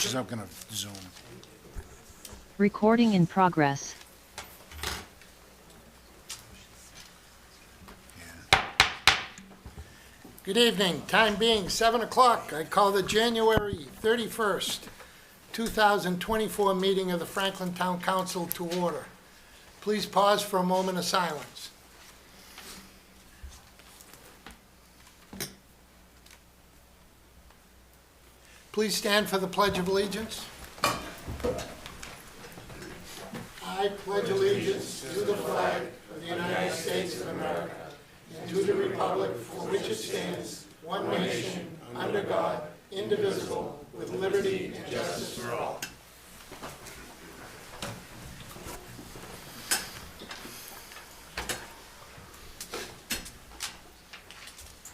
She's not gonna Zoom. Recording in progress. Good evening. Time being 7 o'clock. I call the January 31st, 2024 meeting of the Franklin Town Council to order. Please pause for a moment of silence. Please stand for the Pledge of Allegiance. I pledge allegiance to the flag of the United States of America and to the republic for which it stands, one nation, under God, indivisible, with liberty and justice for all.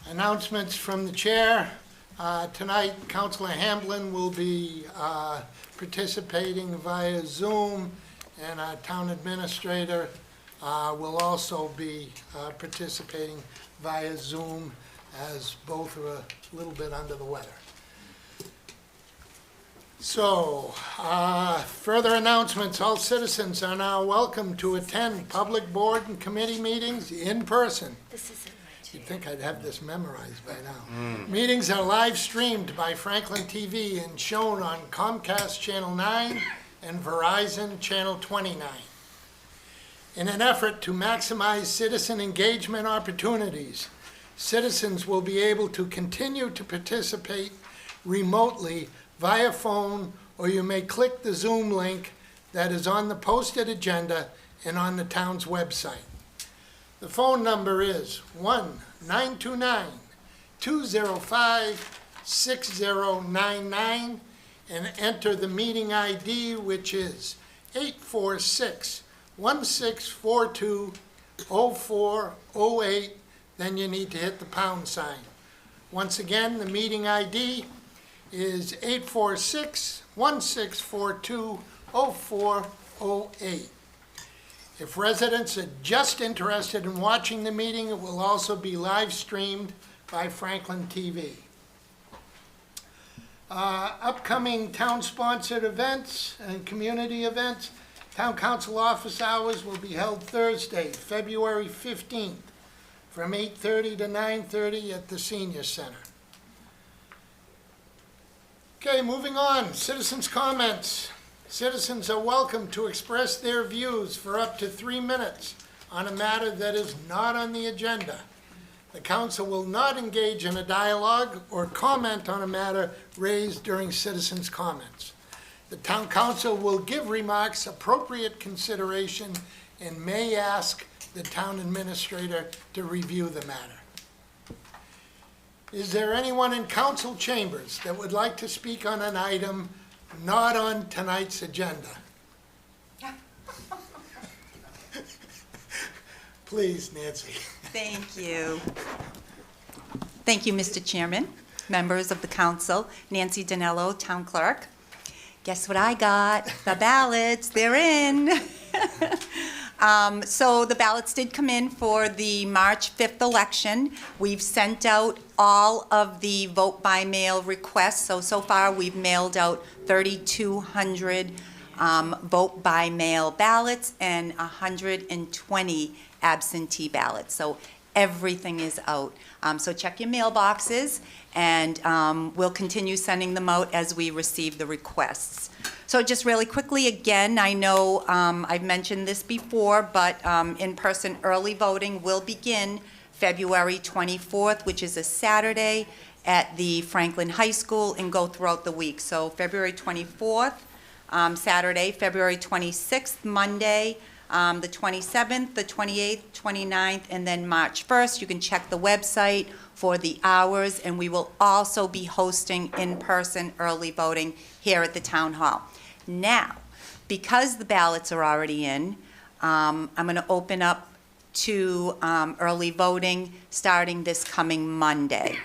Announcements from the chair. Tonight, Councilor Hamblin will be participating via Zoom, and our town administrator will also be participating via Zoom, as both are a little bit under the weather. So, further announcements. All citizens are now welcome to attend public board and committee meetings in person. You'd think I'd have this memorized by now. Meetings are live streamed by Franklin TV and shown on Comcast Channel 9 and Verizon Channel 29. In an effort to maximize citizen engagement opportunities, citizens will be able to continue to participate remotely via phone, or you may click the Zoom link that is on the posted agenda and on the town's website. The phone number is 1-929-205-6099 and enter the meeting ID, which is 846-1642-0408. Then you need to hit the pound sign. Once again, the meeting ID is 846-1642-0408. If residents are just interested in watching the meeting, it will also be live streamed by Franklin TV. Upcoming town-sponsored events and community events. Town Council office hours will be held Thursday, February 15th, from 8:30 to 9:30 at the Senior Center. Okay, moving on. Citizens' comments. Citizens are welcome to express their views for up to 3 minutes on a matter that is not on the agenda. The council will not engage in a dialogue or comment on a matter raised during citizens' comments. The town council will give remarks appropriate consideration and may ask the town administrator to review the matter. Is there anyone in council chambers that would like to speak on an item not on tonight's agenda? Please, Nancy. Thank you. Thank you, Mr. Chairman, members of the council. Nancy Danello, town clerk. Guess what I got? The ballots, they're in. So the ballots did come in for the March 5th election. We've sent out all of the vote by mail requests. So far we've mailed out 3,200 vote by mail ballots and 120 absentee ballots. So everything is out. So check your mailboxes, and we'll continue sending them out as we receive the requests. So just really quickly, again, I know I've mentioned this before, but in-person early voting will begin February 24th, which is a Saturday, at the Franklin High School, and go throughout the week. So February 24th, Saturday, February 26th, Monday, the 27th, the 28th, 29th, and then March 1st. You can check the website for the hours, and we will also be hosting in-person early voting here at the town hall. Now, because the ballots are already in, I'm going to open up to early voting starting this coming Monday.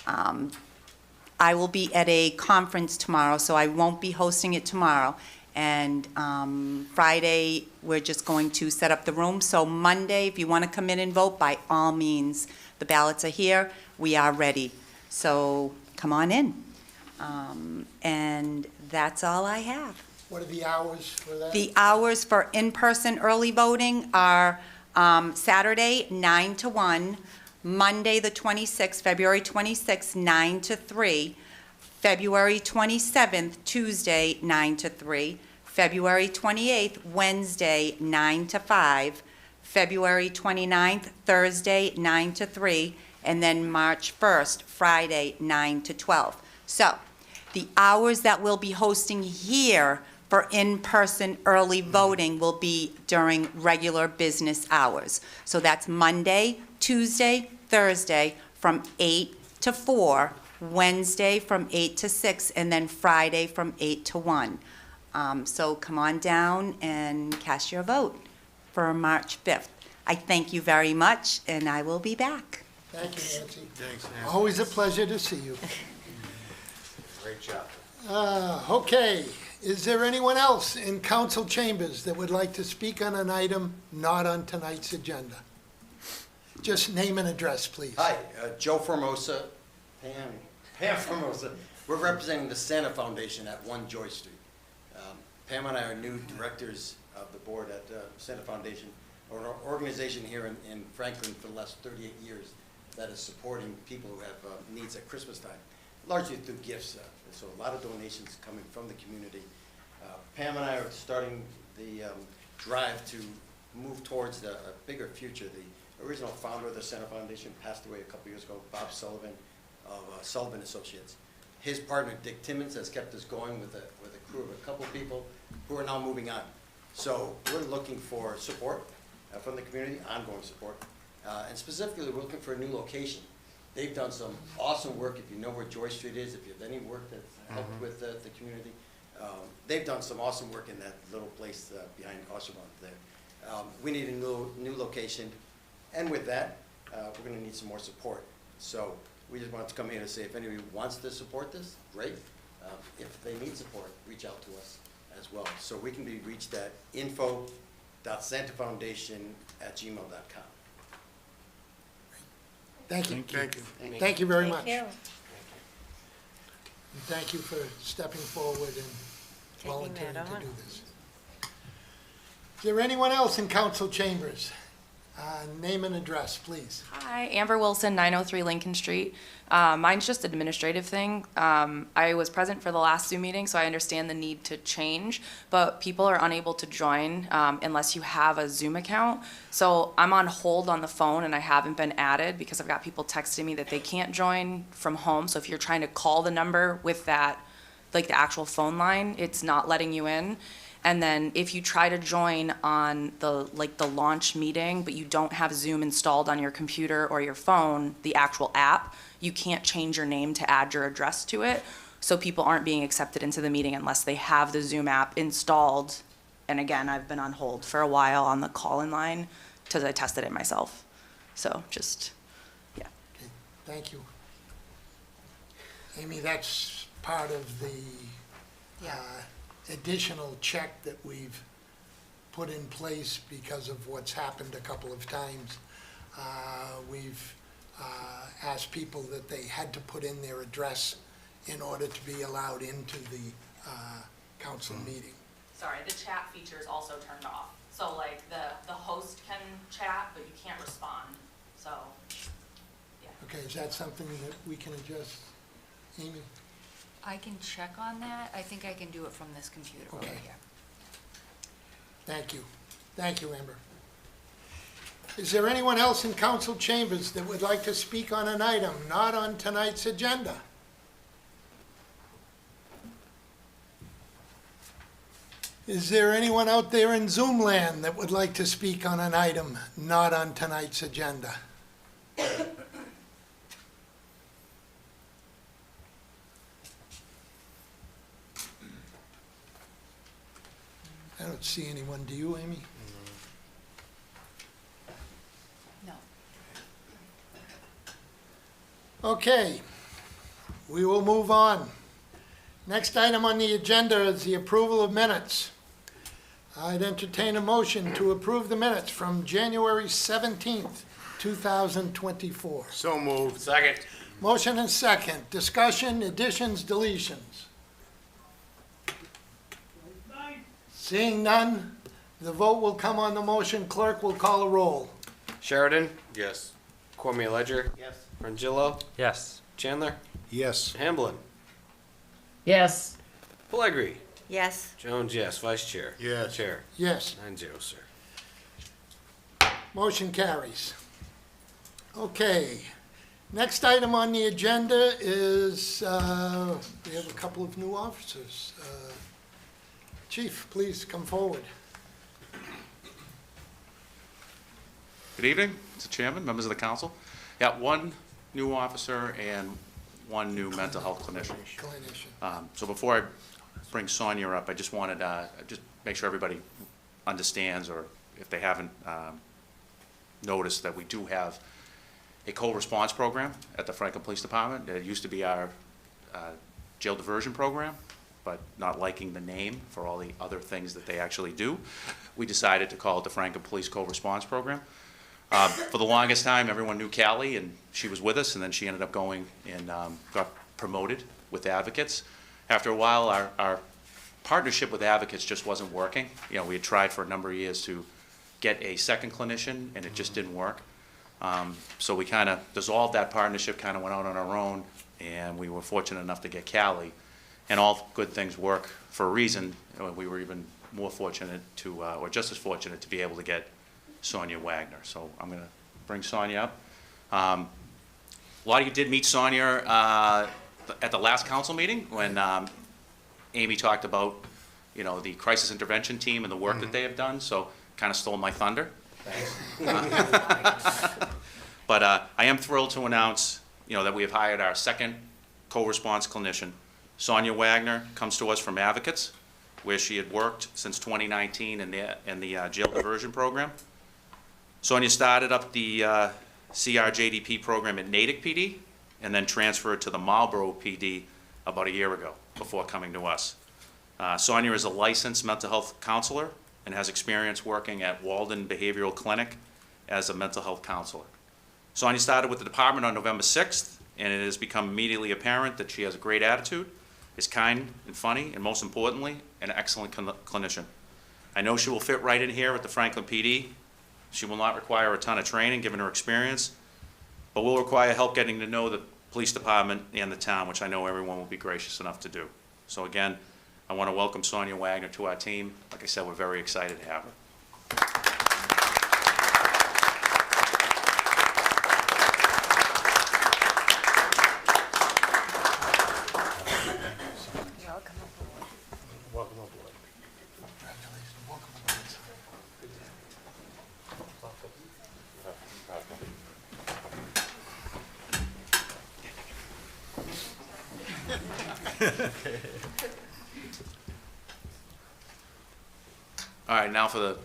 I will be at a conference tomorrow, so I won't be hosting it tomorrow. And Friday, we're just going to set up the room. So Monday, if you want to come in and vote, by all means, the ballots are here. We are ready. So come on in. And that's all I have. What are the hours for that? The hours for in-person early voting are Saturday, 9 to 1, Monday, the 26th, February 26th, 9 to 3, February 27th, Tuesday, 9 to 3, February 28th, Wednesday, 9 to 5, February 29th, Thursday, 9 to 3, and then March 1st, Friday, 9 to 12. So the hours that we'll be hosting here for in-person early voting will be during regular business hours. So that's Monday, Tuesday, Thursday from 8 to 4, Wednesday from 8 to 6, and then Friday from 8 to 1. So come on down and cast your vote for March 5th. I thank you very much, and I will be back. Thank you, Nancy. Thanks, Nancy. Always a pleasure to see you. Great job. Okay, is there anyone else in council chambers that would like to speak on an item not on tonight's agenda? Just name and address, please. Hi, Joe Formosa, Pam Formosa. We're representing the Santa Foundation at 1 Joyce Street. Pam and I are new directors of the board at Santa Foundation, an organization here in Franklin for the last 38 years that is supporting people who have needs at Christmas time, largely through gifts. So a lot of donations coming from the community. Pam and I are starting the drive to move towards a bigger future. The original founder of the Santa Foundation passed away a couple years ago, Bob Sullivan of Sullivan Associates. His partner, Dick Timmons, has kept us going with a crew of a couple people who are now moving on. So we're looking for support from the community, ongoing support. And specifically, we're looking for a new location. They've done some awesome work. If you know where Joyce Street is, if you have any work that's helped with the community, they've done some awesome work in that little place behind Oshawott there. We need a new location. And with that, we're going to need some more support. So we just wanted to come here to say if anybody wants to support this, great. If they need support, reach out to us as well. So we can be reached at info.santafoundation@gmail.com. Thank you. Thank you. Thank you very Thank much. you. And thank you for stepping forward and volunteering that to on. do this. Is there anyone else in council chambers? Name and address, please. Hi, Amber Wilson, 903 Lincoln Street. Mine's just an administrative thing. I was present for the last Zoom meeting, so I understand the need to change, but people are unable to join unless you have a Zoom account. So I'm on hold on the phone and I haven't been added because I've got people texting me that they can't join from home. So if you're trying to call the number with that, like the actual phone line, it's not letting you in. And then if you try to join on the launch meeting, but you don't have Zoom installed on your computer or your phone, the actual app, you can't change your name to add your address to it. So people aren't being accepted into the meeting unless they have the Zoom app installed. And again, I've been on hold for a while on the call-in line because I tested it myself. So just, yeah. Okay, thank you. Amy, that's part of the additional check that we've put in place because of what's happened a couple of times. We've asked people that they had to put in their address in order to be allowed into the council meeting. Sorry, the chat feature is also turned off. So like the host can chat, but you can't respond. So, yeah. Okay, is that something that we can adjust, Amy? I can check on that. I think I can do it from this computer over Okay. here. Thank you. Thank you, Amber. Is there anyone else in council chambers that would like to speak on an item not on tonight's agenda? Is there anyone out there in Zoom land that would like to speak on an item not on tonight's agenda? I don't see anyone. Do you, Amy? No. Okay, we will move on. Next item on the agenda is the approval of minutes. I'd entertain a motion to approve the minutes from January 17th, 2024. So moved. Second. Motion and second. Discussion, additions, deletions. Seeing none, the vote will come on the motion. Clerk will call a roll. Sheridan, Yes. Cormier Ledger, Yes. Frangillo, Yes. Chandler, Yes. Hamblin, Yes. Pellegri, Yes. Jones, yes. Vice Chair. Yes. Chair. Yes. 9-0, sir. Motion carries. Okay. Next item on the agenda is, we have a couple of new officers. Chief, please come forward. Good evening, Mr. Chairman, members of the council. Yeah, one new officer and one new mental health clinician. Clinician. So before I bring Sonia up, I just wanted to just make sure everybody understands, or if they haven't noticed, that we do have a co-response program at the Franklin Police Department. It used to be our jail diversion program, but not liking the name for all the other things that they actually do, we decided to call it the Franklin Police Co-Response Program. For the longest time, everyone knew Callie, and she was with us, and then she ended up going and got promoted with Advocates. After a while, our partnership with Advocates just wasn't working. You know, we had tried for a number of years to get a second clinician, and it just didn't work. So we kind of dissolved that partnership, kind of went out on our own, and we were fortunate enough to get Callie. And all good things work for a reason. We were even more fortunate to, or just as fortunate to be able to get Sonia Wagner. So I'm going to bring Sonia up. A lot of you did meet Sonia at the last council meeting when Amy talked about, you know, the crisis intervention team and the work that they have done. So kind of stole my thunder. But I am thrilled to announce, you know, that we have hired our second co-response clinician. Sonia Wagner comes to us from Advocates, where she had worked since 2019 in the jail diversion program. Sonia started up the CRJDP program at Natick PD and then transferred to the Marlborough PD about a year ago before coming to us. Sonia is a licensed mental health counselor and has experience working at Walden Behavioral Clinic as a mental health counselor. Sonia started with the department on November 6th, and it has become immediately apparent that she has a great attitude, is kind and funny, and most importantly, an excellent clinician. I know she will fit right in here at the Franklin PD. She will not require a ton of training, given her experience, but will require help getting to know the police department and the town, which I know everyone will be gracious enough to do. So again, I want to welcome Sonia Wagner to our team. Like I said, we're very excited to have her. Welcome aboard. All right, now for the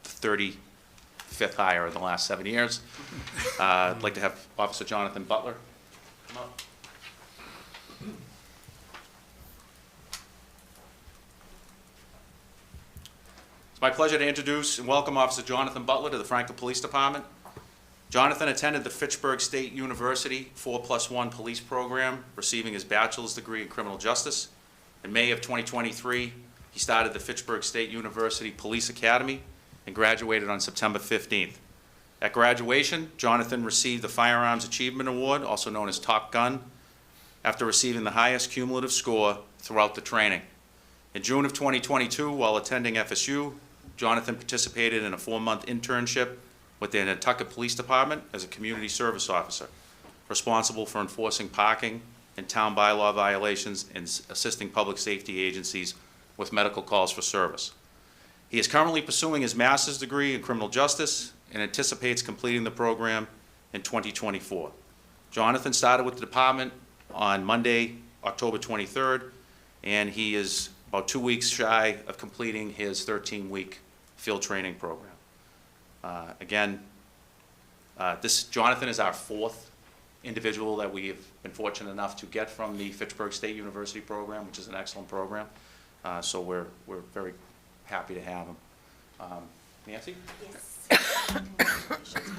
35th hire in the last 7 years. I'd like to have Officer Jonathan Butler come up. It's my pleasure to introduce and welcome Officer Jonathan Butler to the Franklin Police Department. Jonathan attended the Fitchburg State University 4+1 police program, receiving his bachelor's degree in criminal justice. In May of 2023, he started the Fitchburg State University Police Academy and graduated on September 15th. At graduation, Jonathan received the Firearms Achievement Award, also known as Top Gun, after receiving the highest cumulative score throughout the training. In June of 2022, while attending FSU, Jonathan participated in a 4-month internship with the Nantucket Police Department as a community service officer, responsible for enforcing parking and town bylaw violations and assisting public safety agencies with medical calls for service. He is currently pursuing his master's degree in criminal justice and anticipates completing the program in 2024. Jonathan started with the department on Monday, October 23rd, and he is about 2 weeks shy of completing his 13-week field training program. Jonathan is our 4th individual that we have been fortunate enough to get from the Fitchburg State University program, which is an excellent program. So we're very happy to have him. Nancy? Yes.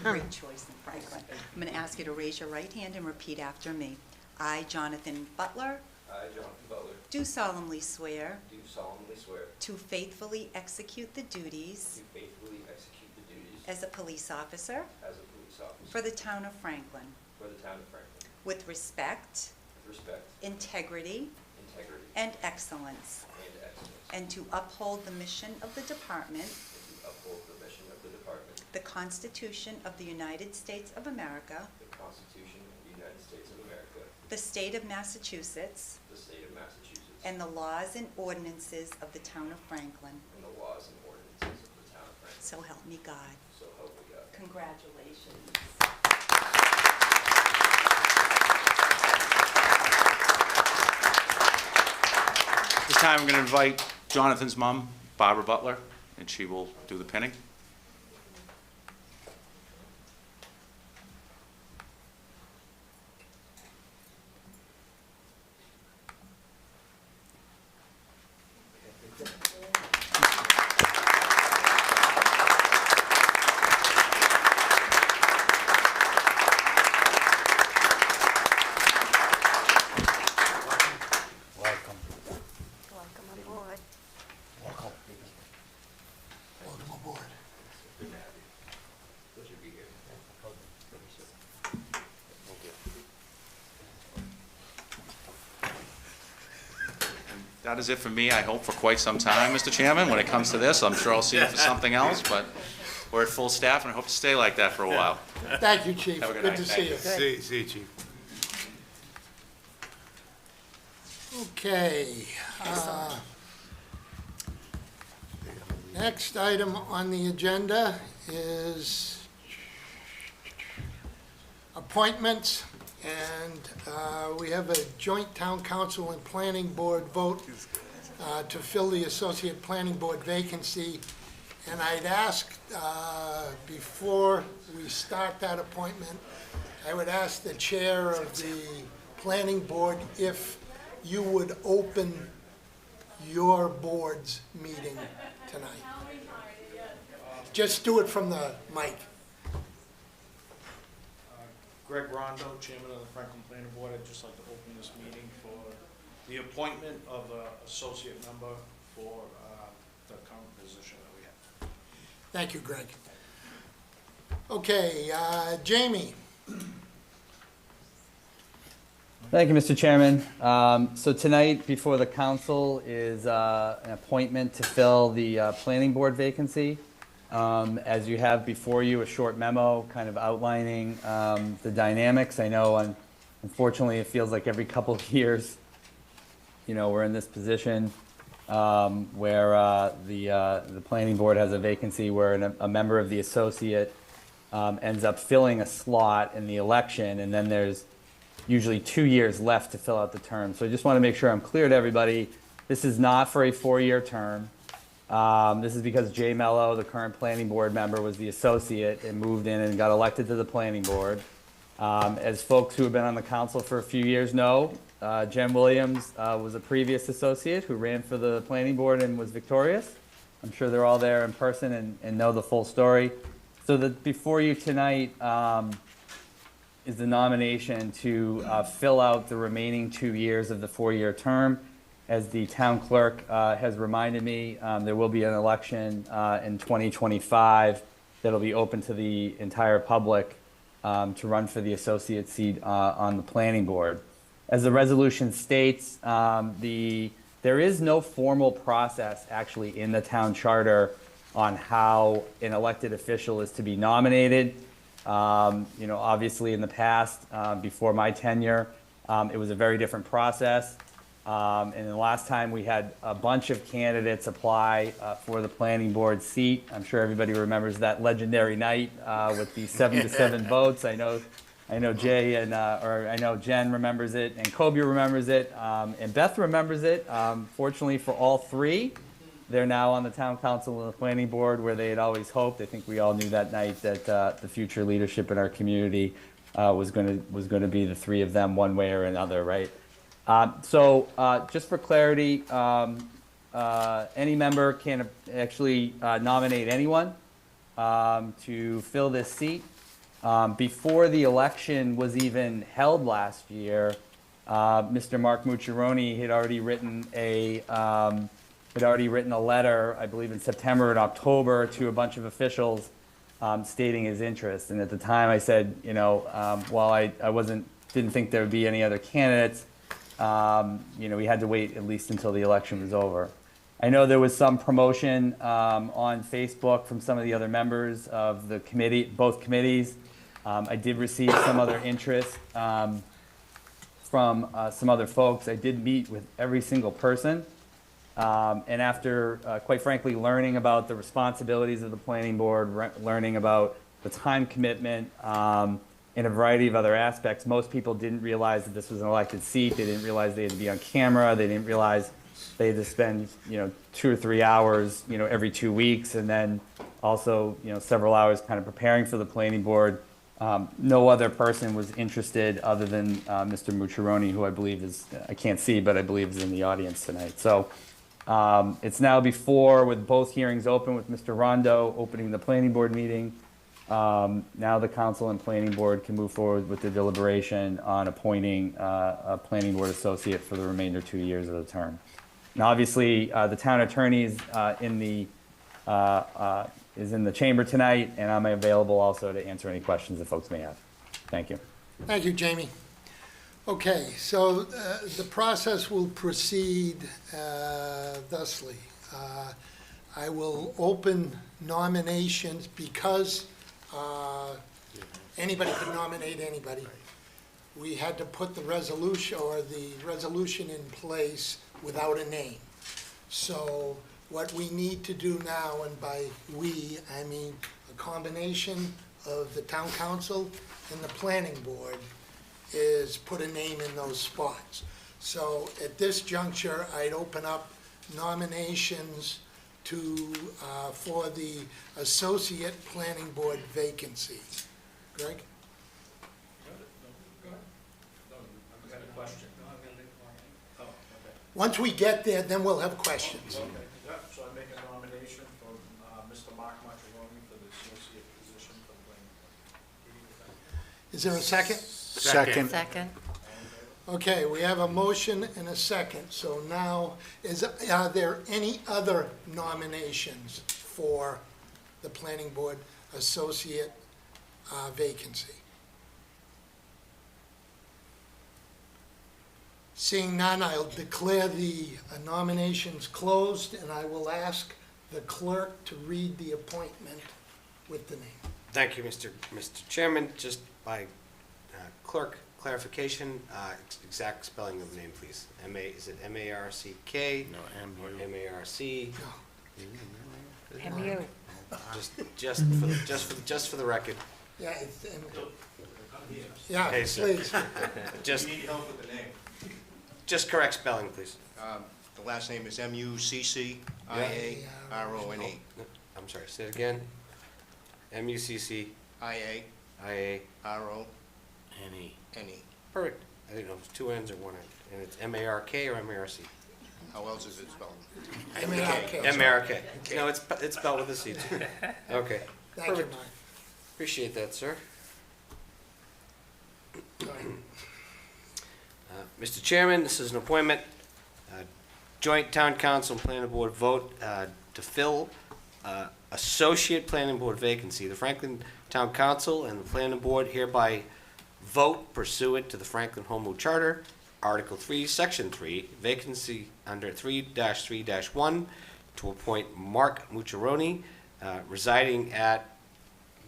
Great choice in Franklin. I'm going to ask you to raise your right hand and repeat after me. I, Jonathan Butler, I, Jonathan Butler, do solemnly swear do solemnly swear to faithfully execute the duties to faithfully execute the duties as a police officer as a police officer for the town of Franklin, for the town of Franklin, with respect, with respect, integrity, integrity, and excellence, and excellence, and to uphold the mission of the department, and to uphold the mission of the department, the Constitution of the United States of America, the Constitution of the United States of America, the state of Massachusetts, the state of Massachusetts, and the laws and ordinances of the town of Franklin. and the laws and ordinances of the town of Franklin. So help me God. So help me God. Congratulations. This time, I'm going to invite Jonathan's mom, Barbara Butler, and she will do the pinning. Welcome. Welcome aboard. That is it for me, I hope, for quite some time, Mr. Chairman. When it comes to this, I'm sure I'll see you for something else, but we're at full staff, and I hope to stay like that for a while. Thank you, Chief. Have a good Good night. to Thank see you. you. See you, Chief. Okay. Next item on the agenda is appointments, and we have a joint town council and planning board vote to fill the associate planning board vacancy. And I'd ask, before we start that appointment, I would ask the chair of the planning board if you would open your board's meeting tonight. Just do it from the mic. Greg Rondo, Chairman of the Franklin Planning Board. I'd just like to open this meeting for the appointment of an associate member for the current position that we have. Thank you, Greg. Okay, Jamie. Thank you, Mr. Chairman. So tonight, before the council is an appointment to fill the planning board vacancy. As you have before you, a short memo kind of outlining the dynamics. I know, unfortunately, it feels like every couple of years, we're in this position where the planning board has a vacancy where a member of the associate ends up filling a slot in the election, and then there's usually 2 years left to fill out the term. So I just want to make sure I'm clear to everybody. This is not for a 4-year term. This is because Jay Mello, the current planning board member, was the associate and moved in and got elected to the planning board. As folks who have been on the council for a few years know, Jen Williams was a previous associate who ran for the planning board and was victorious. I'm sure they're all there in person and know the full story. So that before you tonight is the nomination to fill out the remaining 2 years of the 4-year term. As the town clerk has reminded me, there will be an election in 2025 that'll be open to the entire public to run for the associate seat on the planning board. As the resolution states, there is no formal process actually in the town charter on how an elected official is to be nominated. Obviously in the past, before my tenure, it was a very different process. And the last time we had a bunch of candidates apply for the planning board seat. I'm sure everybody remembers that legendary night with the 7-7 votes. I know Jay and or I know Jen remembers it, and Kobe remembers it, and Beth remembers it. Fortunately for all three, they're now on the town council and the planning board where they had always hoped. I think we all knew that night that the future leadership in our community was going to be the three of them one way or another, right? So just for clarity, any member can actually nominate anyone. to fill this seat. Before the election was even held last year, Mr. Mark Mucciarone had already written a letter, I believe in September and October, to a bunch of officials stating his interest. And at the time, I said, while I didn't think there would be any other candidates, we had to wait at least until the election was over. I know there was some promotion on Facebook from some of the other members of the committee, both committees. I did receive some other interest from some other folks. I did meet with every single person. And after, quite frankly, learning about the responsibilities of the planning board, learning about the time commitment, and a variety of other aspects, most people didn't realize that this was an elected seat. They didn't realize they had to be on camera. They didn't realize they had to spend, 2 or 3 hours, every 2 weeks, and then also, several hours kind of preparing for the planning board. No other person was interested other than Mr. Mucciarone, who I believe is, I can't see, but I believe is in the audience tonight. So it's now before, with both hearings open, with Mr. Rondo opening the planning board meeting. Now the council and planning board can move forward with the deliberation on appointing a planning board associate for the remainder 2 years of the term. Now, obviously, the town attorney is in the chamber tonight, and I'm available also to answer any questions that folks may have. Thank you. Thank you, Jamie. Okay, so the process will proceed thusly. I will open nominations because anybody can nominate anybody. We had to put the resolution in place without a name. So what we need to do now, and by we, I mean a combination of the town council and the planning board, is put a name in those spots. So at this juncture, I'd open up nominations for the associate planning board vacancy. Greg? Once we get there, then we'll have questions. Okay, yeah, so I make a nomination for Mr. Mark Mucciarone for the associate position for the planning board. Is there a second? Second. Okay, we have a motion and a second. So now, are there any other nominations for the planning board associate vacancy? Seeing none, I'll declare the nominations closed, and I will ask the clerk to read the appointment with the name. Thank you, Mr. Chairman. Just by clerk clarification, exact spelling of the name, please. Is it M-A-R-C-K? No, M. Or M-A-R-C? No. MU. Just for the record. Yeah, yeah, Hey, sir. please. Just, Need help with the name? just correct spelling, please. The last name is M-U-C-C-I-A-R-O-N-E. I'm sorry, say it again. M-U-C-C. I-A-R-O-N-E. I-A-I-A-N-E. Perfect. I didn't know if it's two N's or one N. And it's M-A-R-K or M-A-R-C? How else is it spelled? M-A-R-K. M-A-R-K. No, it's spelled with a C too. Okay. Thank you, Perfect. Mark. Appreciate that, sir. Mr. Chairman, this is an appointment, joint town council and planning board vote to fill associate planning board vacancy. The Franklin Town Council and the planning board hereby vote pursuant to the Franklin Home Rule Charter, Article 3, Section 3, vacancy under 3-3-1 to appoint Mark Mucciarone, residing at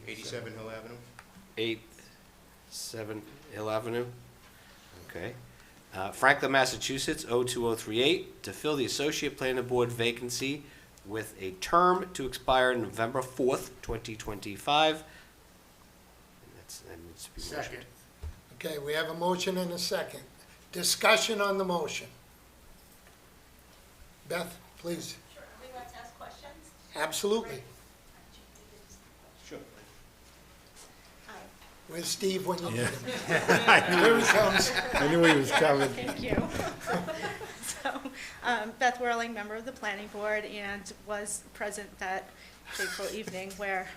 87 Hill Avenue? 87 Hill Avenue. Okay. Franklin, Massachusetts, 02038, to fill the Associate Planning Board vacancy with a term to expire November 4th, 2025. And that needs to be motioned. Okay, we have a motion and a second. Discussion on the motion. Beth, please. Sure. We want to ask questions? Absolutely. Sure. Hi. Where's Steve when you need him? Here he comes. I knew he was coming. Thank you. So, Beth Whirling, member of the planning board, and was present at fateful evening where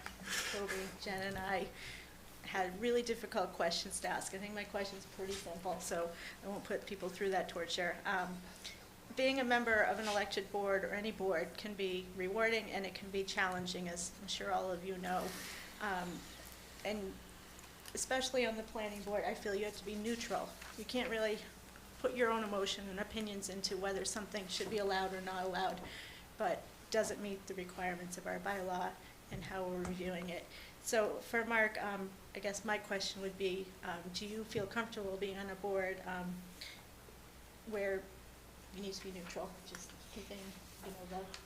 Toby, Jen, and I had really difficult questions to ask. I think my question's pretty simple, so I won't put people through that torture. Being a member of an elected board or any board can be rewarding and it can be challenging, as I'm sure all of you know. And especially on the planning board, I feel you have to be neutral. You can't really put your own emotion and opinions into whether something should be allowed or not allowed, but doesn't meet the requirements of our bylaw and how we're reviewing it. So for Mark, I guess my question would be, do you feel comfortable being on a board where you need to be neutral, just keeping, the rules?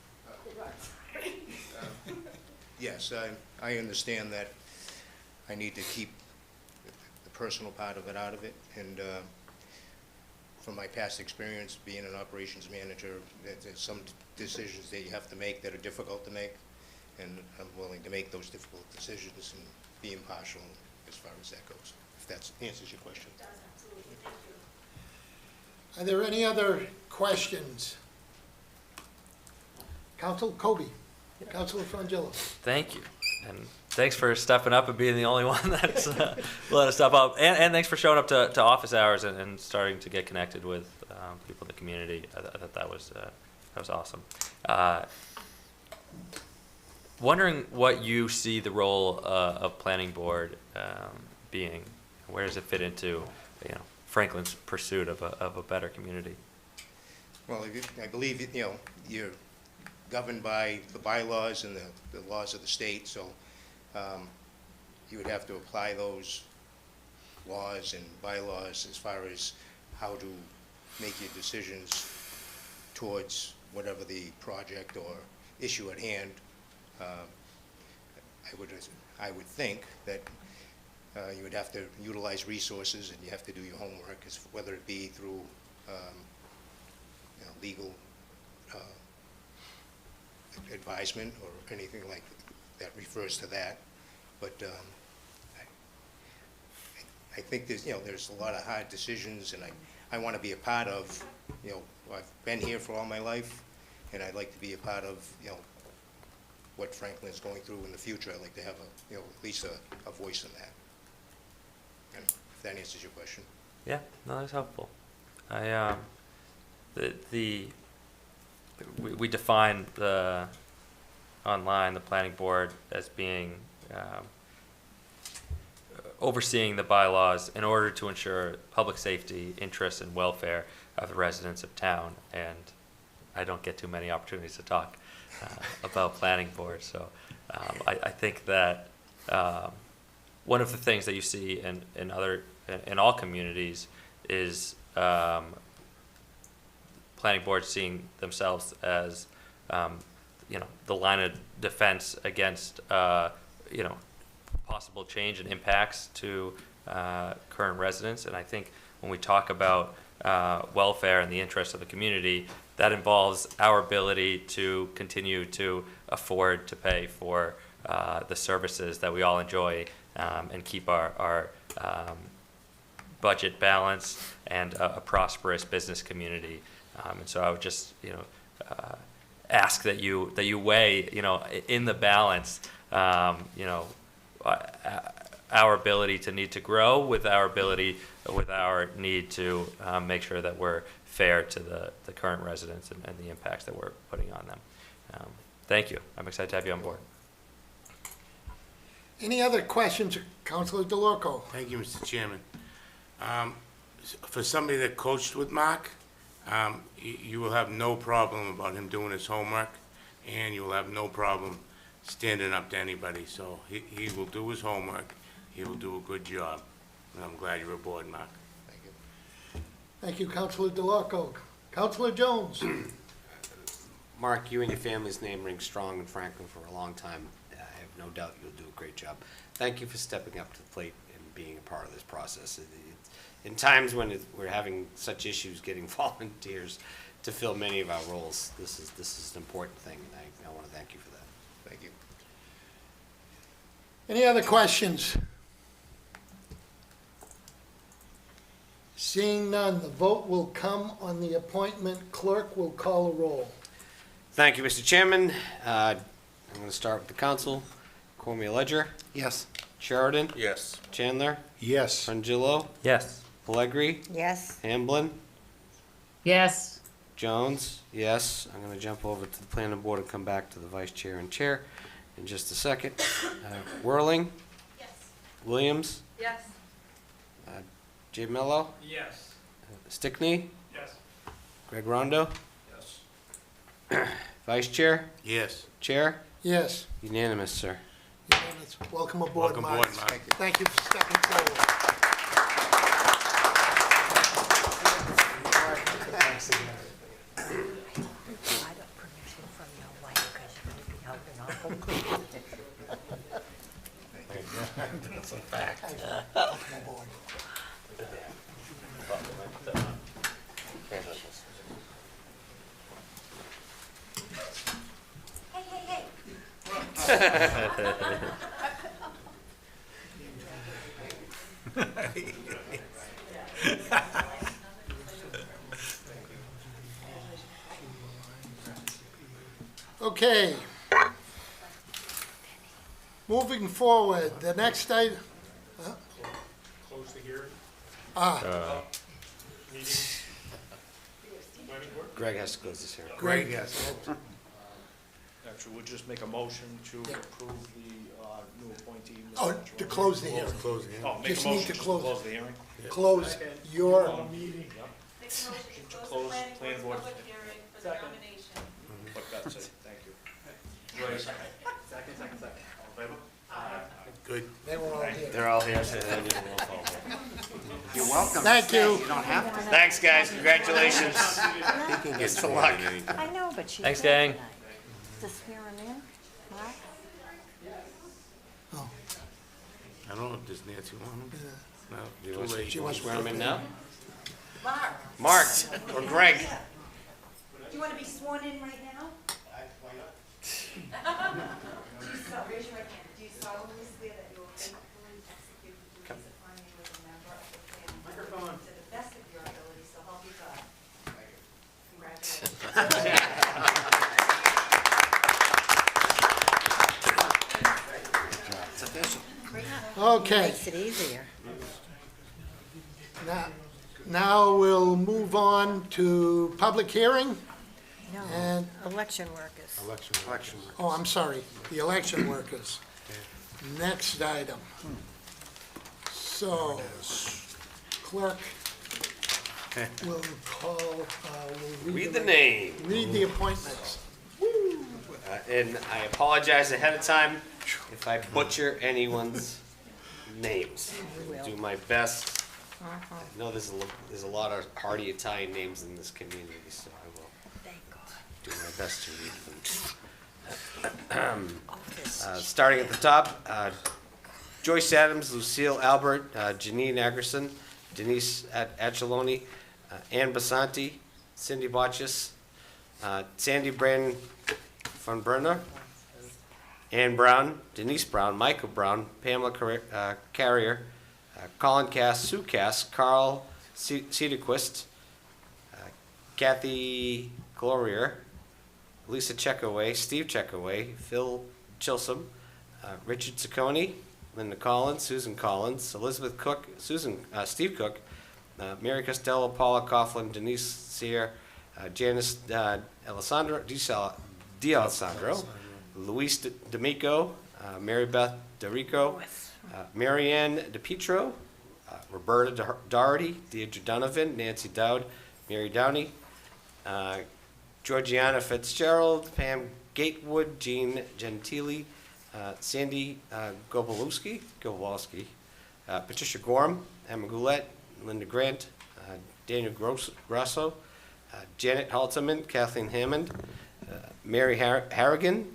Yes, I understand that I need to keep the personal part of it out of it, and from my past experience being an operations manager, there's some decisions that you have to make that are difficult to make, and I'm willing to make those difficult decisions and be impartial as far as that goes, if that answers your question. It does, absolutely. Thank you. Are there any other questions? Council Kobe, Councilor Frangillo. Thank you. And thanks for stepping up and being the only one that's let us step up. And thanks for showing up to office hours and starting to get connected with people in the community. I thought that was awesome. Wondering what you see the role of planning board being. Where does it fit into, Franklin's pursuit of a better community? Well, I believe, you're governed by the bylaws and the laws of the state, so you would have to apply those laws and bylaws as far as how to make your decisions towards whatever the project or issue at hand. I would think that you would have to utilize resources, and you have to do your homework, whether it be through legal advisement or anything like that refers to that. But I think there's a lot of hard decisions, and I want to be a part of, I've been here for all my life, and I'd like to be a part of, what Franklin is going through in the future. I'd like to have at least a voice in that. And if that answers your question. Yeah, no, that's helpful. We define online the planning board as being overseeing the bylaws in order to ensure public safety, interests, and welfare of the residents of town. And I don't get too many opportunities to talk about planning board, so I think that one of the things that you see in all communities is planning boards seeing themselves as the line of defense against possible change and impacts to current residents. And I think when we talk about welfare and the interests of the community, that involves our ability to continue to afford to pay for the services that we all enjoy and keep our budget balanced and a prosperous business community. And so I would just ask that you weigh in the balance our ability to need to grow with our need to make sure that we're fair to the current residents and the impacts that we're putting on them. Thank you. I'm excited to have you on board. Any other questions, Councilor DeLorco? Thank you, Mr. Chairman. For somebody that coached with Mark, you will have no problem about him doing his homework, and you will have no problem standing up to anybody. So he will do his homework. He will do a good job. And I'm glad you're aboard, Mark. Thank you. Thank you, Councilor DeLorco. Councilor Jones. Mark, you and your family's name rings strong in Franklin for a long time. I have no doubt you'll do a great job. Thank you for stepping up to the plate and being a part of this process. In times when we're having such issues getting volunteers to fill many of our roles, this is an important thing, and I want to thank you for that. Thank you. Any other questions? Seeing none, the vote will come on the appointment. Clerk will call a roll. Thank you, Mr. Chairman. I'm gonna start with the council. Cormier Ledger, Yes. Sheridan, Yes. Chandler, Yes. Frangillo, Yes. Pellegri, Yes. Hamblin, Yes. Jones, yes. I'm gonna jump over to the planning board and come back to the vice chair and chair in just a second. Whirling, Yes. Williams, Yes. Jay Mello, Yes. Stickney, Yes. Greg Rondo, Yes. vice chair, Yes. chair, Yes. unanimous, sir. Unanimous. Welcome aboard, Welcome Mark. aboard, Mark. Thank you for stepping forward. Welcome aboard. Okay. Moving forward, the next item. Close the hearing. Greg has to close this hearing. Greg. Actually, we'll just make a motion to approve the new appointee. Mr. Oh, Jordan. to close the hearing. Oh, make Just a need motion to to close- close the hearing. Close your, To close planning board. But that's it, thank you. Right. Second. All in favor? Good. they were all here. They're all here, so they need a roll call. You're welcome. Thank you. You don't have to. Thanks, guys, congratulations. He can get Best of sworn luck. in anytime. I know, but she's. Thanks, gang. Just here and there. Mark? I don't know if does Nancy want him? No, Do you too want late. to swear him in now? Mark, or Greg? Do you want to be sworn in right now? Do you raise your right hand. Do you solemnly swear that you will faithfully execute the duties upon you as a member of the planning board to the best of your ability, so help you God? Congratulations. It's official. Okay. Makes it easier. Now we'll move on to public hearing. No, And, election workers. Election. oh, I'm sorry, the election workers. Next item. So, clerk will call, will Read the name. Read the appointments. And I apologize ahead of time if I butcher anyone's names. I'll do my best. I know there's a lot of hearty Italian names in this community, so I will do my best to read them. Starting at the top, Joyce Adams, Lucille Albert, Janine Agerson, Denise Acheloni, Ann Basanti, Cindy Botchus, Sandy Brandon von Brenner, Ann Brown, Denise Brown, Michael Brown, Pamela Carrier, Colin Cass, Sue Cass, Carl Cedarquist, Kathy Glorier, Lisa Checkaway, Steve Checkaway, Phil Chilsom, Richard Ciccone, Linda Collins, Susan Collins, Elizabeth Cook, Steve Cook, Mary Costello, Paula Coughlin, Denise Sear, Janice D'Alessandro, Luis D'Amico, Mary Beth DeRico, Marianne DePietro, Roberta Doherty, Deirdre Donovan, Nancy Dowd, Mary Downey, Georgiana Fitzgerald, Pam Gatewood, Jean Gentili, Sandy Gobolowski, Patricia Gorham, Emma Goulet, Linda Grant, Daniel Grosso, Janet Halteman, Kathleen Hammond, Mary Harrigan,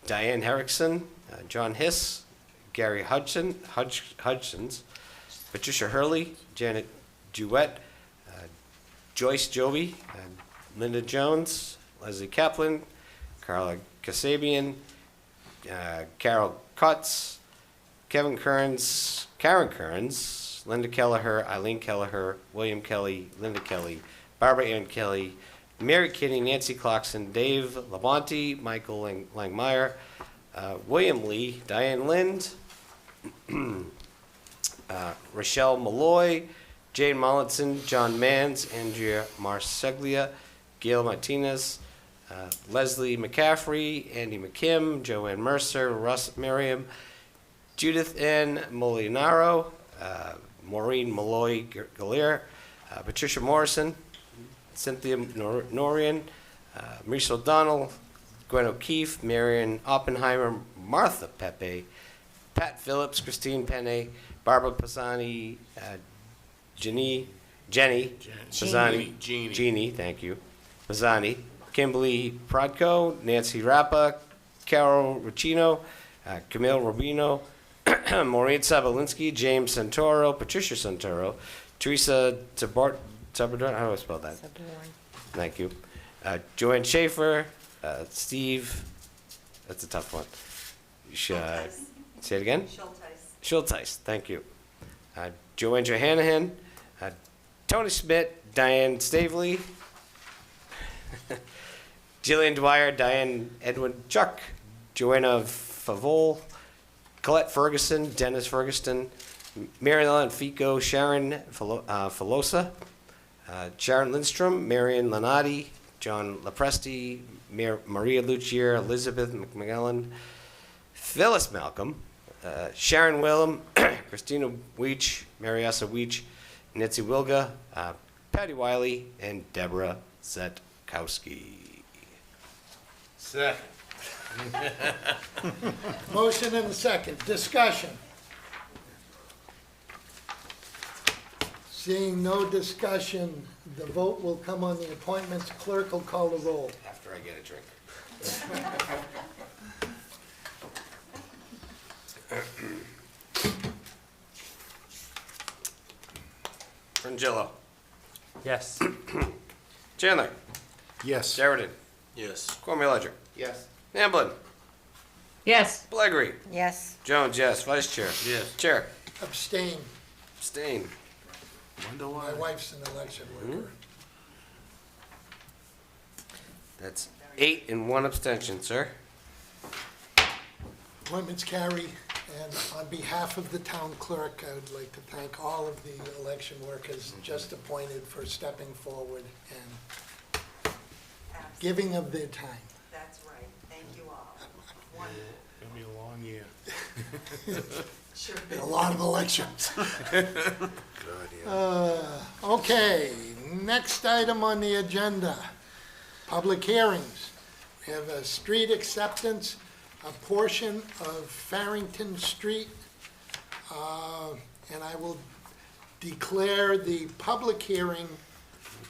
Diane Herrickson, John Hiss, Gary Hudgens, Patricia Hurley, Janet Jewett, Joyce Joby, Linda Jones, Leslie Kaplan, Carla Kasabian, Carol Cutts, Karen Kearns, Linda Kelleher, Eileen Kelleher, William Kelly, Linda Kelly, Barbara Ann Kelly, Mary Kinney, Nancy Clarkson, Dave Labonte, Michael Langmeyer, William Lee, Diane Lind, Rochelle Malloy, Jane Mollinson, John Mans, Andrea Marseglia, Gail Martinez, Leslie McCaffrey, Andy McKim, Joanne Mercer, Russ Merriam, Judith N. Molinaro, Maureen Malloy Gallier, Patricia Morrison, Cynthia Norian, Maurice O'Donnell, Gwen O'Keefe, Marion Oppenheimer, Martha Pepe, Pat Phillips, Christine Penne, Barbara Pisani, Jenny Pisani, Jeannie, thank you, Pisani, Kimberly Prodko, Nancy Rappa, Carol Ruccino, Camille Rubino, Maureen Sabolinsky, James Santoro, Patricia Santoro, Teresa Tabardon, how do I spell that? Thank you. Joanne Schaefer, Steve, that's a tough one. Say it again? Schulteis, thank you. Joanne Johannahan, Tony Schmidt, Diane Stavely, Jillian Dwyer, Diane Edwin Chuck, Joanna Favol, Colette Ferguson, Dennis Ferguson, Marilyn Fico, Sharon Filosa, Sharon Lindstrom, Marion Lanati, John Lepresti, Maria Lucier, Elizabeth McMillan, Phyllis Malcolm, Sharon Willem, Christina Weech, Mariasa Weech, Nancy Wilga, Patty Wiley, and Deborah Zetkowski. Second. Motion and a second. Discussion. Seeing no discussion, the vote will come on the appointments. Clerk will call the roll. After I get a drink. Frangillo. Yes. Chandler. Yes. Sheridan. Yes. Cormier Ledger. Yes. Hamblin. Yes. Blegory. Yes. Jones, yes. Vice Chair. Yes. Chair. Abstain. Abstain. Wonder why. My wife's an election worker. That's 8 and 1 abstention, sir. Appointments carry, and on behalf of the town clerk, I would like to thank all of the election workers just appointed for stepping forward and giving of their time. That's right. Thank you all. Gonna be a long year. Been a lot of elections. Good, yeah. Okay, next item on the agenda, public hearings. We have a street acceptance, a portion of Farrington Street, and I will declare the public hearing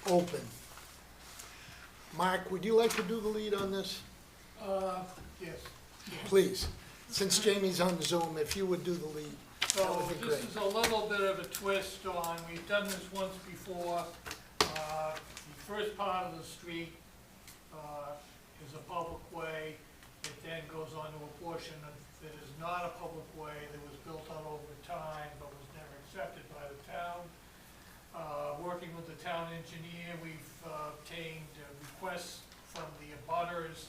open. Mark, would you like to do the lead on this? Yes. Please, since Jamie's on Zoom, if you would do the lead, that So would be this great. is a little bit of a twist on, we've done this once before. The first part of the street is a public way. It then goes on to a portion that is not a public way, that was built on over time, but was never accepted by the town. Working with the town engineer, we've obtained requests from the abutters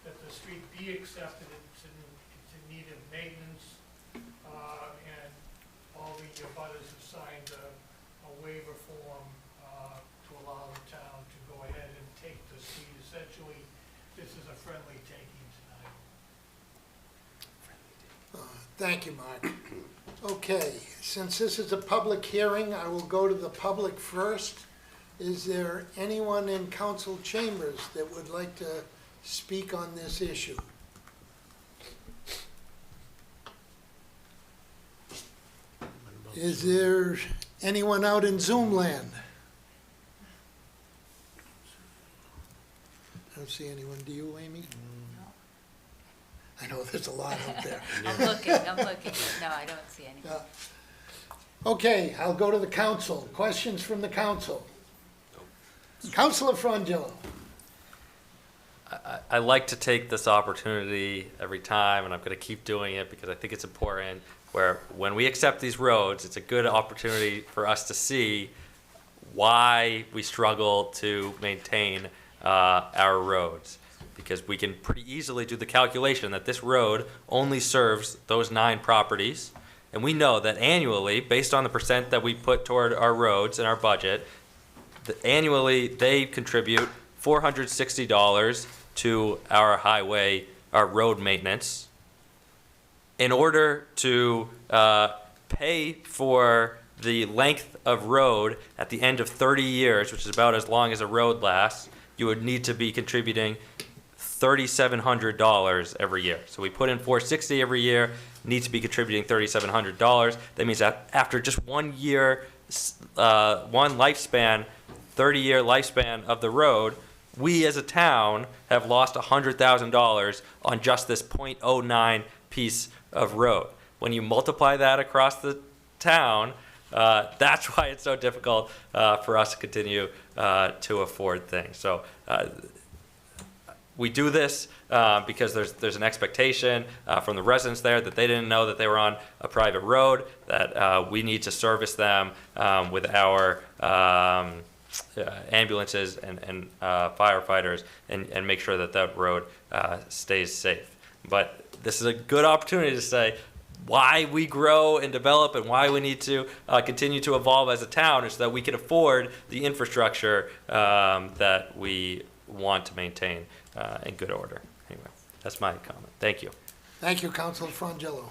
that the street be accepted. It's in need of maintenance, and all the abutters have signed a waiver form to allow the town to go ahead and take the street. Essentially, this is a friendly taking tonight. Thank you, Mark. Okay, since this is a public hearing, I will go to the public first. Is there anyone in council chambers that would like to speak on this issue? Is there anyone out in Zoom land? I don't see anyone. Do you, Amy? I know there's a lot out there. I'm looking, no, I don't see any. Okay, I'll go to the council. Questions from the council? Councilor Frangillo. I like to take this opportunity every time, and I'm going to keep doing it because I think it's important, where when we accept these roads, it's a good opportunity for us to see why we struggle to maintain our roads. Because we can pretty easily do the calculation that this road only serves those 9 properties. And we know that annually, based on the percent that we put toward our roads in our budget, annually they contribute $460 to our highway, our road maintenance, in order to pay for the length of road at the end of 30 years, which is about as long as a road lasts. You would need to be contributing $3,700 every year. So we put in $460 every year, need to be contributing $3,700. That means that after just 1 year, one lifespan, 30-year lifespan of the road, we as a town have lost $100,000 on just this .09 piece of road. When you multiply that across the town, that's why it's so difficult for us to continue to afford things. So we do this because there's an expectation from the residents there that they didn't know that they were on a private road, that we need to service them with our ambulances and firefighters and make sure that that road stays safe. But this is a good opportunity to say why we grow and develop and why we need to continue to evolve as a town is so that we can afford the infrastructure that we want to maintain in good order. Anyway, that's my comment. Thank you. Thank you, Councilor Frangillo.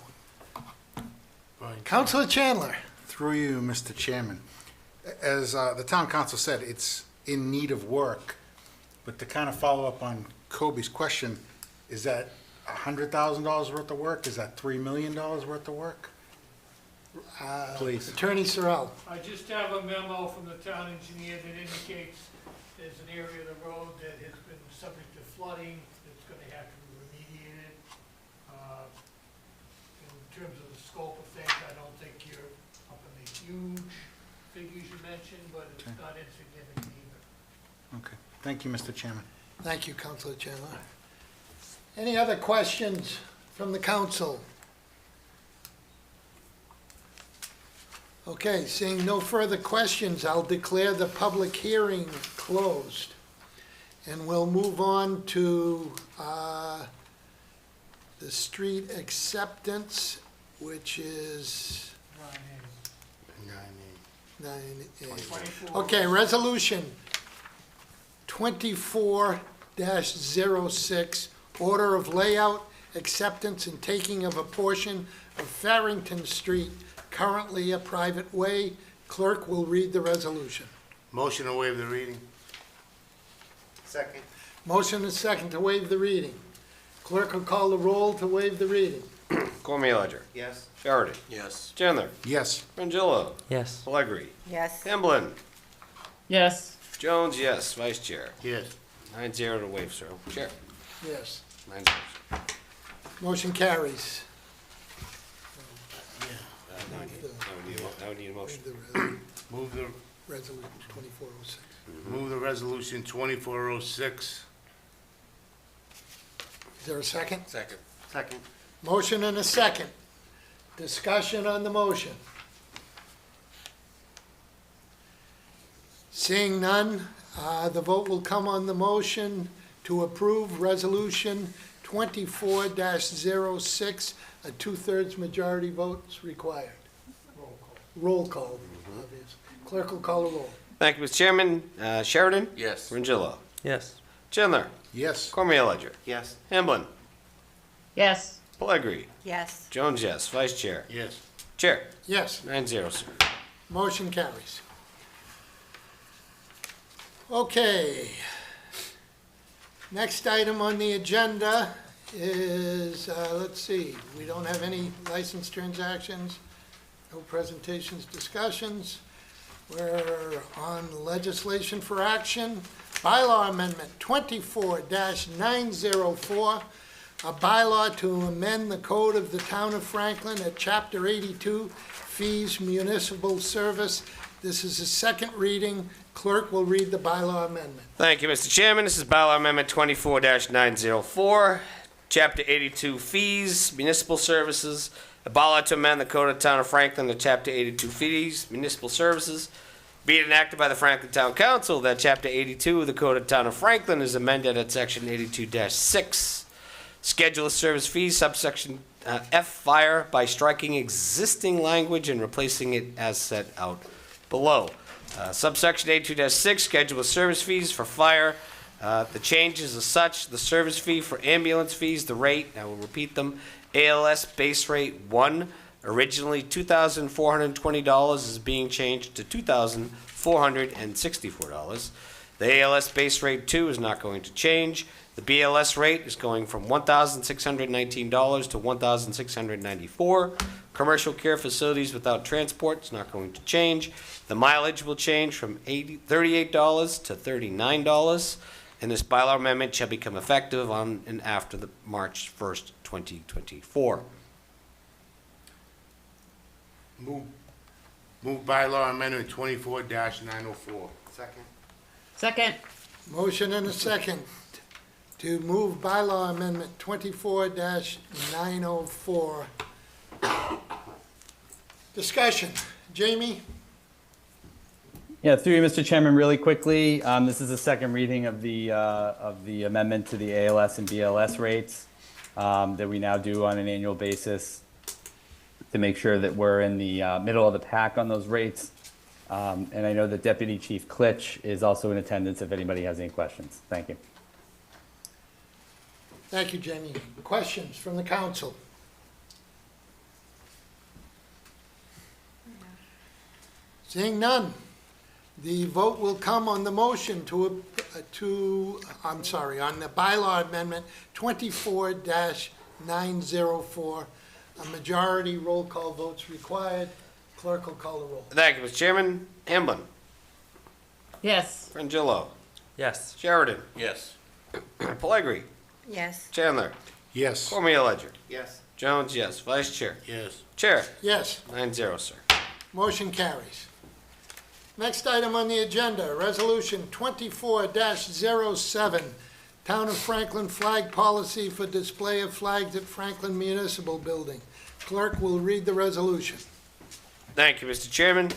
Councilor Chandler. Through you, Mr. Chairman. As the town council said, it's in need of work. But to kind of follow up on Kobe's question, is that $100,000 worth of work? Is that $3 million worth of work? Please. Attorney Sorrell. I just have a memo from the town engineer that indicates there's an area of the road that has been subject to flooding, that's gonna have to be remediated. In terms of the scope of things, I don't think you're up in the huge figures you mentioned, but it's not insignificant either. Okay. Thank you, Mr. Chairman. Thank you, Councilor Chandler. Any other questions from the council? Okay, seeing no further questions, I'll declare the public hearing closed. And we'll move on to the street acceptance, which is 9A. Okay, resolution 24-06, order of layout, acceptance and taking of a portion of Farrington Street, currently a private way. Clerk will read the resolution. Motion to waive the reading. Second. Motion is second to waive the reading. Clerk will call the roll to waive the reading. Cormier Ledger. Yes. Sheridan. Yes. Chandler. Yes. Frangillo. Yes. Pellegri. Yes. Hamblin. Yes. Jones, yes. Vice Chair. Yes. 9-0 to waive, sir. Chair. Yes. 9-0. Motion carries. Now we need a motion. Move the Resolution 2406. Move the resolution 2406. Is there a second? Second. Second. Motion and a second. Discussion on the motion. Seeing none, the vote will come on the motion to approve Resolution 24-06. A 2/3 majority vote is required. Roll call, obviously. Clerk will call the roll. Thank you, Mr. Chairman. Sheridan. Yes. Frangillo. Yes. Chandler. Yes. Cormier Ledger. Yes. Hamblin. Yes. Pellegri. Yes. Jones, yes. Vice Chair. Yes. Chair. Yes. 9-0, sir. Motion carries. Okay. Next item on the agenda is, let's see, we don't have any license transactions, no presentations, discussions. We're on legislation for action. Bylaw amendment 24-904, a bylaw to amend the code of the town of Franklin at Chapter 82, fees municipal service. This is a second reading. Clerk will read the bylaw amendment. Thank you, Mr. Chairman. This is Bylaw Amendment 24-904, Chapter 82 fees, municipal services. A bylaw to amend the code of the town of Franklin to Chapter 82 fees, municipal services. Be it enacted by the Franklin Town Council that Chapter 82 of the Code of Town of Franklin is amended at Section 82-6. Schedule of service fees, subsection F, fire, by striking existing language and replacing it as set out below. Subsection 82-6, schedule of service fees for fire. The changes as such: the service fee for ambulance fees, the rate, I will repeat them, ALS base rate 1, originally $2,420, is being changed to $2,464. The ALS base rate 2 is not going to change. The BLS rate is going from $1,619 to $1,694. Commercial care facilities without transport is not going to change. The mileage will change from $38 to $39. And this bylaw amendment shall become effective on and after the March 1st, 2024. Move bylaw amendment 24-904. Second. Second. Motion and a second to move bylaw amendment 24-904. Discussion. Jamie? Yeah, through you, Mr. Chairman, really quickly, this is the second reading of the amendment to the ALS and BLS rates that we now do on an annual basis to make sure that we're in the middle of the pack on those rates. And I know that Deputy Chief Klitsch is also in attendance if anybody has any questions. Thank you. Thank you, Jamie. Questions from the council? Seeing none, the vote will come on the motion on the bylaw amendment 24-904. A majority roll call votes required. Clerk will call the roll. Thank you, Mr. Chairman. Hamblin. Yes. Frangillo. Yes. Sheridan. Yes. Pellegrini. Yes. Chandler. Yes. Cormier Ledger. Yes. Jones, yes. Vice Chair. Yes. Chair. Yes. 9-0, sir. Motion carries. Next item on the agenda, Resolution 24-07, Town of Franklin Flag Policy for Display of Flags at Franklin Municipal Building. Clerk will read the resolution. Thank you, Mr. Chairman.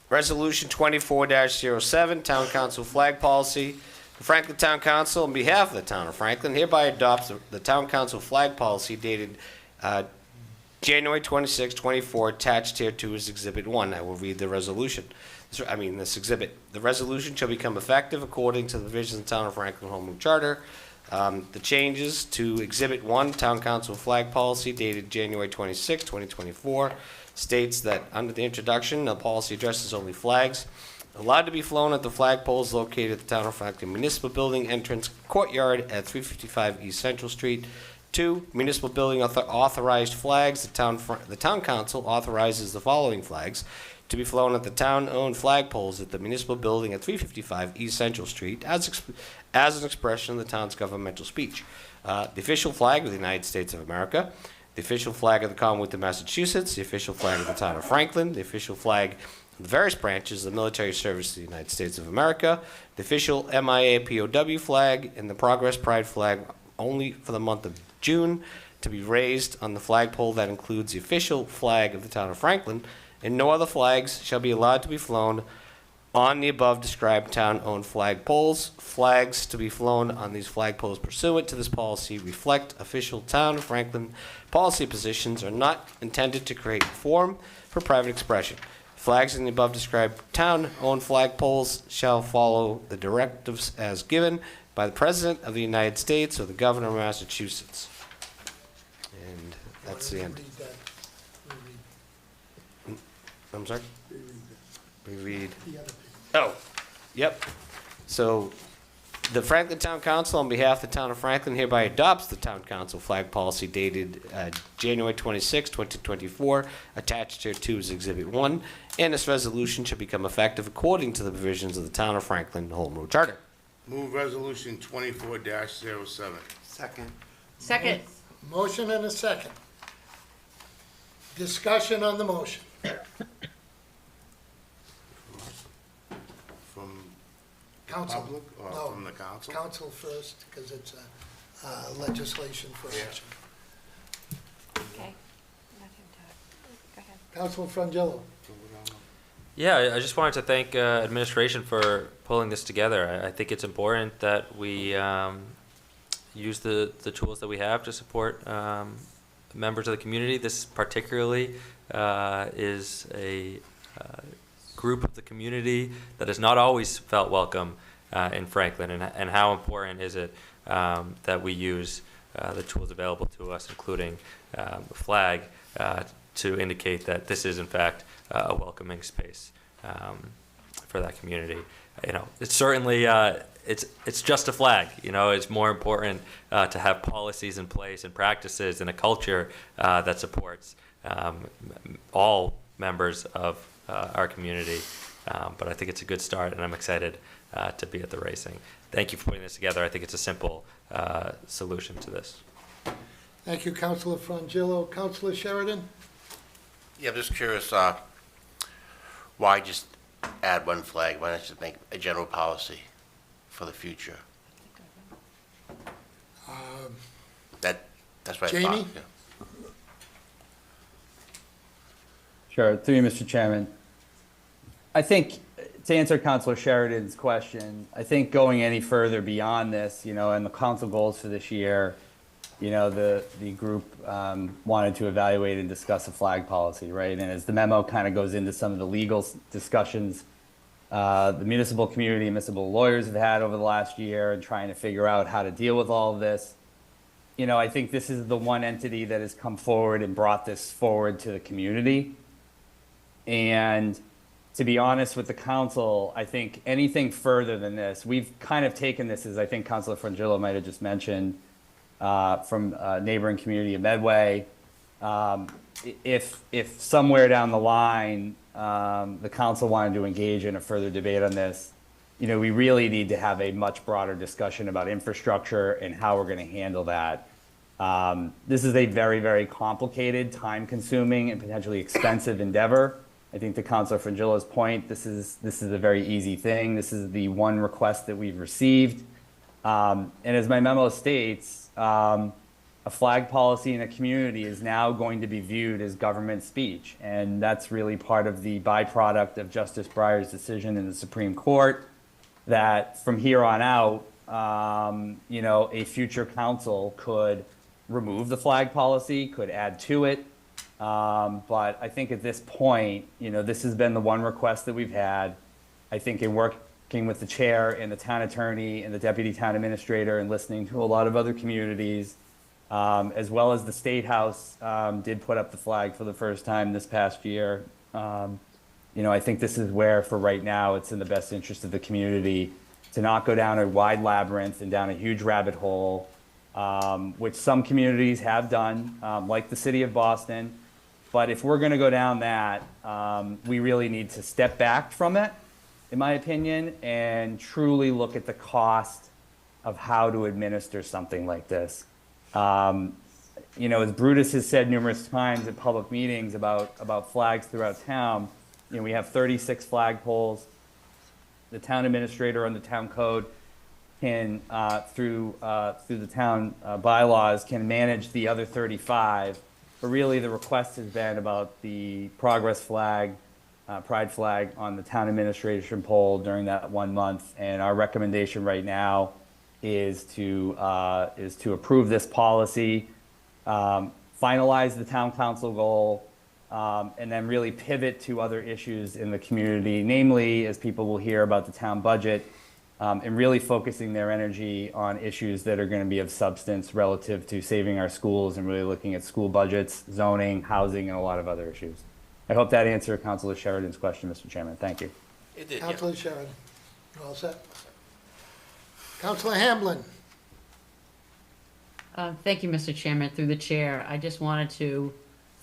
Resolution 24-07, Town Council Flag Policy. The Franklin Town Council, on behalf of the Town of Franklin, hereby adopts the Town Council Flag Policy dated January 26, 24, attached here to is Exhibit 1. I will read the resolution. This exhibit. The resolution shall become effective according to the provisions of the Town of Franklin Home Rule Charter. The changes to Exhibit 1, Town Council Flag Policy dated January 26, 2024, states that under the introduction, the policy addresses only flags allowed to be flown at the flagpoles located at the Town of Franklin Municipal Building entrance courtyard at 355 East Central Street. 2, municipal building authorized flags. The Town Council authorizes the following flags to be flown at the town-owned flagpoles at the municipal building at 355 East Central Street as an expression of the town's governmental speech. The official flag of the United States of America, the official flag of the Commonwealth of Massachusetts, the official flag of the Town of Franklin, the official flag of the various branches of the military service of the United States of America, the official MIA POW flag, and the Progress Pride flag only for the month of June to be raised on the flagpole that includes the official flag of the Town of Franklin, and no other flags shall be allowed to be flown on the above described town-owned flagpoles. Flags to be flown on these flagpoles pursuant to this policy reflect official Town of Franklin policy positions, are not intended to create a forum for private expression. Flags in the above described town-owned flagpoles shall follow the directives as given by the President of the United States or the Governor of Massachusetts. And that's the end. I'm sorry? Reread. Oh, yep. So the Franklin Town Council, on behalf of the Town of Franklin, hereby adopts the Town Council Flag Policy dated January 26, 2024, attached here to is Exhibit 1, and this resolution shall become effective according to the provisions of the Town of Franklin Home Rule Charter. Move resolution 24-07. Second. Second. Motion and a second. Discussion on the motion. From Council. public or No, from the council? Council first, because it's legislation for action. Okay. Let him talk. Go ahead. Council Frangillo. Yeah, I just wanted to thank administration for pulling this together. I think it's important that we use the tools that we have to support members of the community. This particularly is a group of the community that has not always felt welcome in Franklin, and how important is it that we use the tools available to us, including a flag, to indicate that this is in fact a welcoming space for that community. You know, it's certainly it's just a flag. You know, it's more important to have policies in place and practices and a culture that supports all members of our community. But I think it's a good start, and I'm excited to be at the racing. Thank you for putting this together. I think it's a simple solution to this. Thank you, Councilor Frangillo. Councilor Sheridan? Yeah, I'm just curious, why just add one flag? Why not just make a general policy for the future? That's what I thought. Jamie? Yeah. Sure, through you, Mr. Chairman. I think, to answer Councilor Sheridan's question, I think going any further beyond this, you know, and the council goals for this year, you know, the group wanted to evaluate and discuss a flag policy, right? And as the memo kind of goes into some of the legal discussions the municipal community and municipal lawyers have had over the last year and trying to figure out how to deal with all of this, you know, I think this is the one entity that has come forward and brought this forward to the community. And to be honest with the council, I think anything further than this, we've kind of taken this, as I think Councilor Frangillo might have just mentioned, from a neighboring community of Medway. If somewhere down the line the council wanted to engage in a further debate on this, you know, we really need to have a much broader discussion about infrastructure and how we're going to handle that. This is a very, very complicated, time-consuming, and potentially expensive endeavor. I think to Councilor Frangillo's point, this is a very easy thing. This is the one request that we've received. And as my memo states, a flag policy in a community is now going to be viewed as government speech. And that's really part of the byproduct of Justice Breyer's decision in the Supreme Court, that from here on out, you know, a future council could remove the flag policy, could add to it. But I think at this point, you know, this has been the one request that we've had. I think in working with the chair and the town attorney and the deputy town administrator and listening to a lot of other communities, as well as the State House did put up the flag for the first time this past year. You know, I think this is where, for right now, it's in the best interest of the community to not go down a wide labyrinth and down a huge rabbit hole, which some communities have done, like the city of Boston. But if we're going to go down that, we really need to step back from it, in my opinion, and truly look at the cost of how to administer something like this. You know, as Brutus has said numerous times at public meetings about flags throughout town, you know, we have 36 flagpoles. The town administrator on the town code can, through the town bylaws, can manage the other 35. But really, the request has been about the progress flag, pride flag on the town administration pole during that 1 month. And our recommendation right now is to approve this policy, finalize the town council goal, and then really pivot to other issues in the community, namely, as people will hear about the town budget, and really focusing their energy on issues that are going to be of substance relative to saving our schools and really looking at school budgets, zoning, housing, and a lot of other issues. I hope that answered Councilor Sheridan's question, Mr. Chairman. Thank you. It did, yeah. Councilor Sheridan, you all set? Councilor Hamblin? Thank you, Mr. Chairman. Through the chair, I just wanted to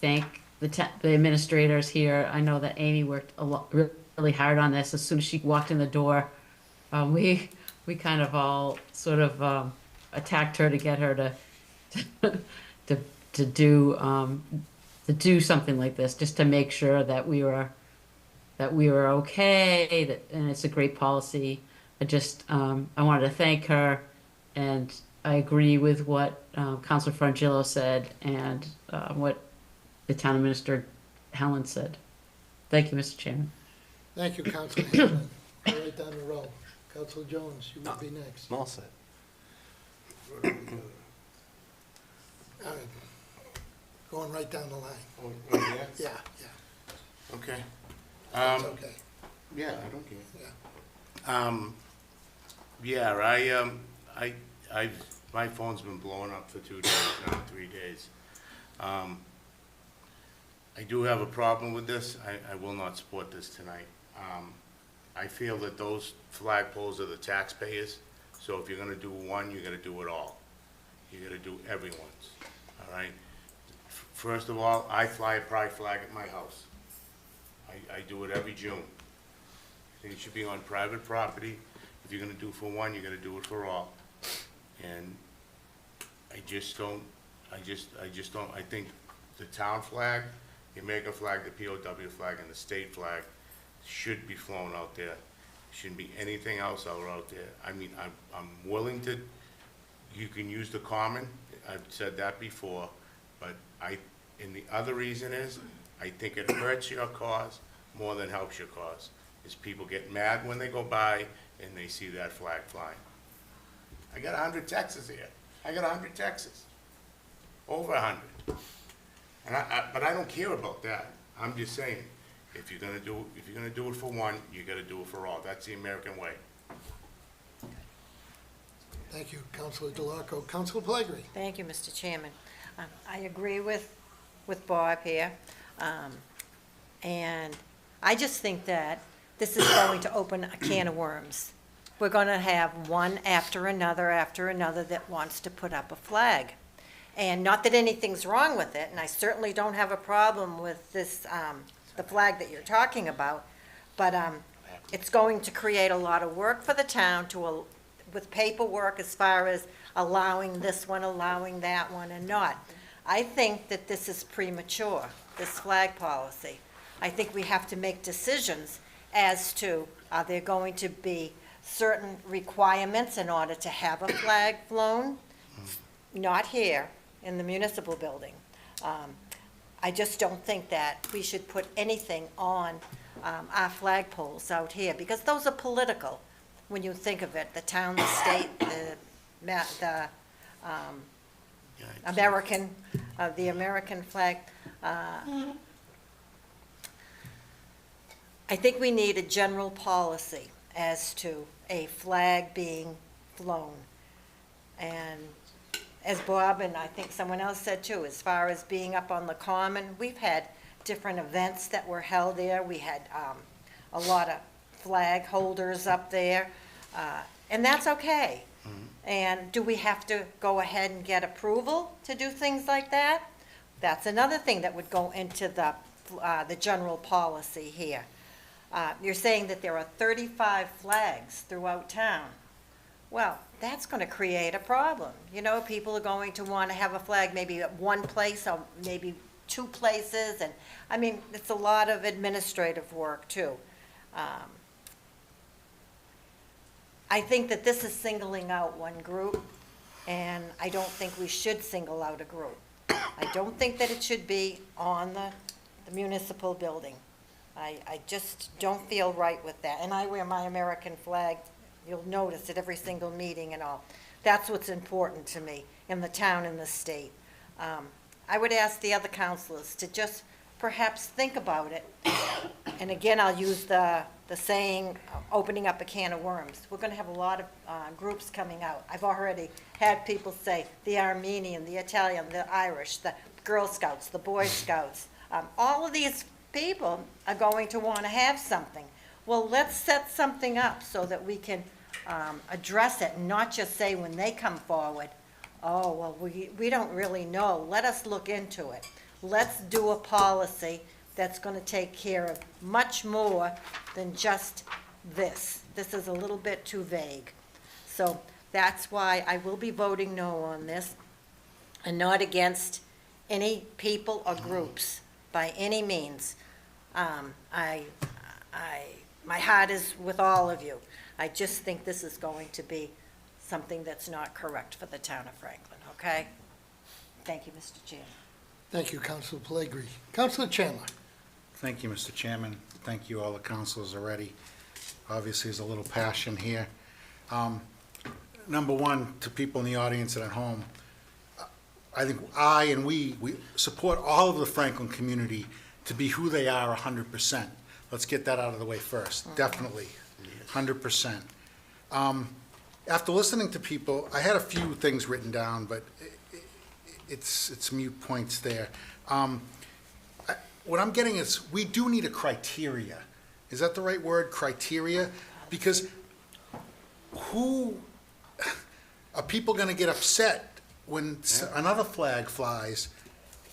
thank the administrators here. I know that Amy worked really hard on this. As soon as she walked in the door, we kind of all sort of attacked her to get her to do something like this, just to make sure that we were okay. And it's a great policy. I wanted to thank her, and I agree with what Councilor Frangillo said and what the town administrator Helen said. Thank you, Mr. Chairman. Thank you, Councilor Hanlon. Go right down the row. Councilor Jones, you would be next. I'm all set. All right. Going right down the line. Yeah, yeah, Okay. that's okay. Yeah, I don't care. Yeah. Yeah, my phone's been blowing up for 2 days now, 3 days. I do have a problem with this. I will not support this tonight. I feel that those flagpoles are the taxpayers, so if you're gonna do one, you gotta do it all. You gotta do everyone's, all right? First of all, I fly a pride flag at my house. I do it every June. I think it should be on private property. If you're gonna do for one, you're gonna do it for all. And I just don't, I think the town flag, the American flag, the POW flag, and the state flag should be flown out there. Shouldn't be anything else out there. I mean, I'm willing to, you can use the common, I've said that before, but and the other reason is, I think it hurts your cause more than helps your cause. Is people get mad when they go by and they see that flag flying. I got 100 Texas here. I got 100 Texas. Over 100. But I don't care about that. I'm just saying, if you're gonna do it for one, you gotta do it for all. That's the American way. Thank you, Councilor DeLarco. Councilor Pellegrini. Thank you, Mr. Chairman. I agree with Bob here. And I just think that this is going to open a can of worms. We're going to have one after another that wants to put up a flag. And not that anything's wrong with it, and I certainly don't have a problem with this, the flag that you're talking about, but it's going to create a lot of work for the town with paperwork as far as allowing this one, allowing that one, and not. I think that this is premature, this flag policy. I think we have to make decisions as to, are there going to be certain requirements in order to have a flag flown? Not here, in the municipal building. I just don't think that we should put anything on our flagpoles out here, because those are political, when you think of it, the town, the state, the American flag. I think we need a general policy as to a flag being flown. And as Bob and I think someone else said too, as far as being up on the common, we've had different events that were held there. We had a lot of flag holders up there, and that's okay. And do we have to go ahead and get approval to do things like that? That's another thing that would go into the general policy here. You're saying that there are 35 flags throughout town. Well, that's going to create a problem. You know, people are going to want to have a flag maybe at one place or maybe 2 places. And I mean, it's a lot of administrative work too. I think that this is singling out one group, and I don't think we should single out a group. I don't think that it should be on the municipal building. I just don't feel right with that. And I wear my American flag. You'll notice at every single meeting and all. That's what's important to me in the town and the state. I would ask the other councilors to just perhaps think about it. And again, I'll use the saying, opening up a can of worms. We're going to have a lot of groups coming out. I've already had people say the Armenian, the Italian, the Irish, the Girl Scouts, the Boy Scouts. All of these people are going to want to have something. Well, let's set something up so that we can address it and not just say when they come forward, oh, well, we don't really know. Let us look into it. Let's do a policy that's going to take care of much more than just this. This is a little bit too vague. So that's why I will be voting no on this and not against any people or groups by any means. My heart is with all of you. I just think this is going to be something that's not correct for the town of Franklin, okay? Thank you, Mr. Chairman. Thank you, Councilor Pellegrini. Councilor Chandler. Thank you, Mr. Chairman. Thank you, all the councilors already. Obviously, there's a little passion here. Number one, to people in the audience and at home, I think we support all of the Franklin community to be who they are 100%. Let's get that out of the way first, definitely, 100%. After listening to people, I had a few things written down, but it's mute points there. What I'm getting is, we do need a criteria. Is that the right word, criteria? Because are people gonna get upset when another flag flies?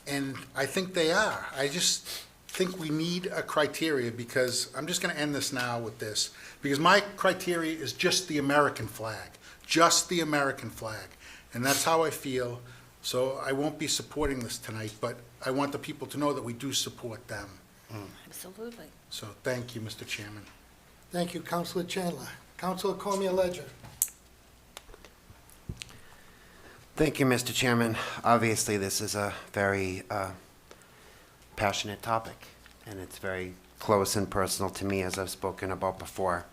And I think they are. I just think we need a criteria, because I'm just gonna end this now with this. Because my criteria is just the American flag, just the American flag. And that's how I feel. So I won't be supporting this tonight, but I want the people to know that we do support them. Absolutely. So thank you, Mr. Chairman. Thank you, Councilor Chandler. Councilor Cormier-Ledger. Thank you, Mr. Chairman. Obviously, this is a very passionate topic, and it's very close and personal to me, as I've spoken about before.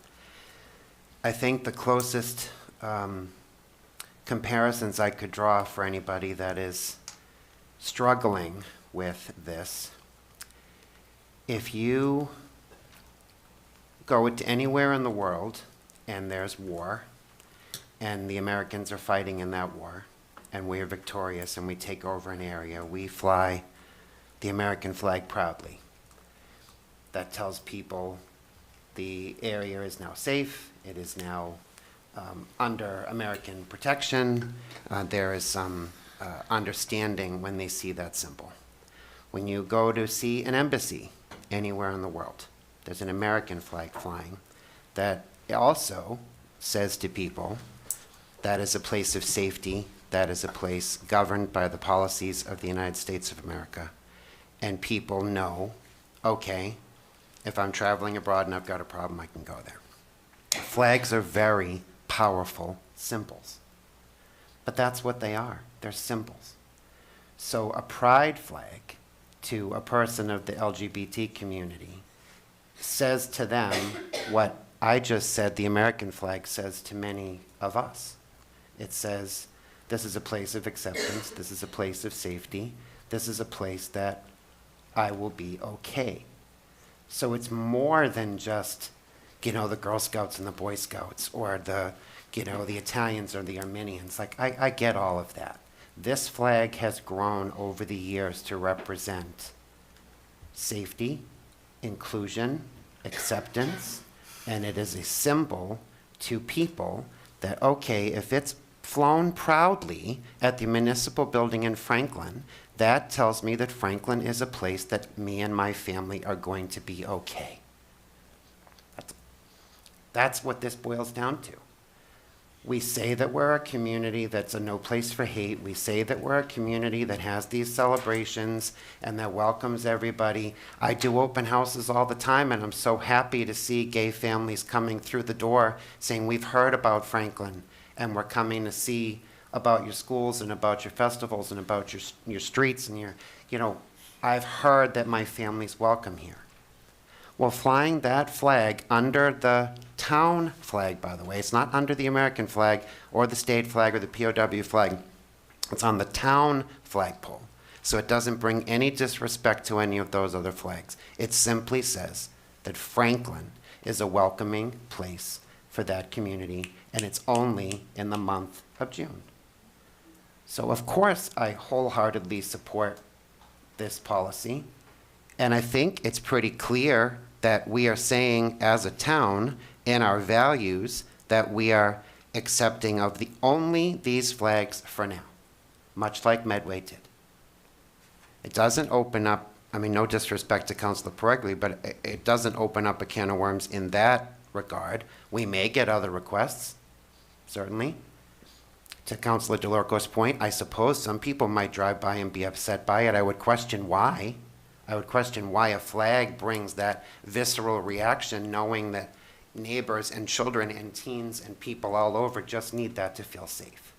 I think the closest comparisons I could draw for anybody that is struggling with this, if you go to anywhere in the world and there's war, and the Americans are fighting in that war, and we are victorious and we take over an area, we fly the American flag proudly. That tells people the area is now safe, it is now under American protection. There is some understanding when they see that symbol. When you go to see an embassy anywhere in the world, there's an American flag flying that also says to people that is a place of safety, that is a place governed by the policies of the United States of America. And people know, okay, if I'm traveling abroad and I've got a problem, I can go there. Flags are very powerful symbols. But that's what they are. They're symbols. So a pride flag to a person of the LGBT community says to them what I just said the American flag says to many of us. It says, this is a place of acceptance, this is a place of safety, this is a place that I will be okay. So it's more than just, the Girl Scouts and the Boy Scouts, or the Italians or the Armenians. Like, I get all of that. This flag has grown over the years to represent safety, inclusion, acceptance, and it is a symbol to people that, okay, if it's flown proudly at the municipal building in Franklin, that tells me that Franklin is a place that me and my family are going to be okay. That's what this boils down to. We say that we're a community that's a no place for hate. We say that we're a community that has these celebrations and that welcomes everybody. I do open houses all the time, and I'm so happy to see gay families coming through the door saying, we've heard about Franklin, and we're coming to see about your schools and about your festivals and about your streets and I've heard that my family's welcome here. Well, flying that flag under the town flag, by the way, it's not under the American flag or the state flag or the POW flag. It's on the town flagpole. So it doesn't bring any disrespect to any of those other flags. It simply says that Franklin is a welcoming place for that community, and it's only in the month of June. So of course I wholeheartedly support this policy, and I think it's pretty clear that we are saying as a town in our values that we are accepting of only these flags for now, much like Medway did. It doesn't open up, no disrespect to Councilor Peregli, but it doesn't open up a can of worms in that regard. We may get other requests, certainly. To Councilor DeLorco's point, I suppose some people might drive by and be upset by it. I would question why. I would question why a flag brings that visceral reaction, knowing that neighbors and children and teens and people all over just need that to feel safe.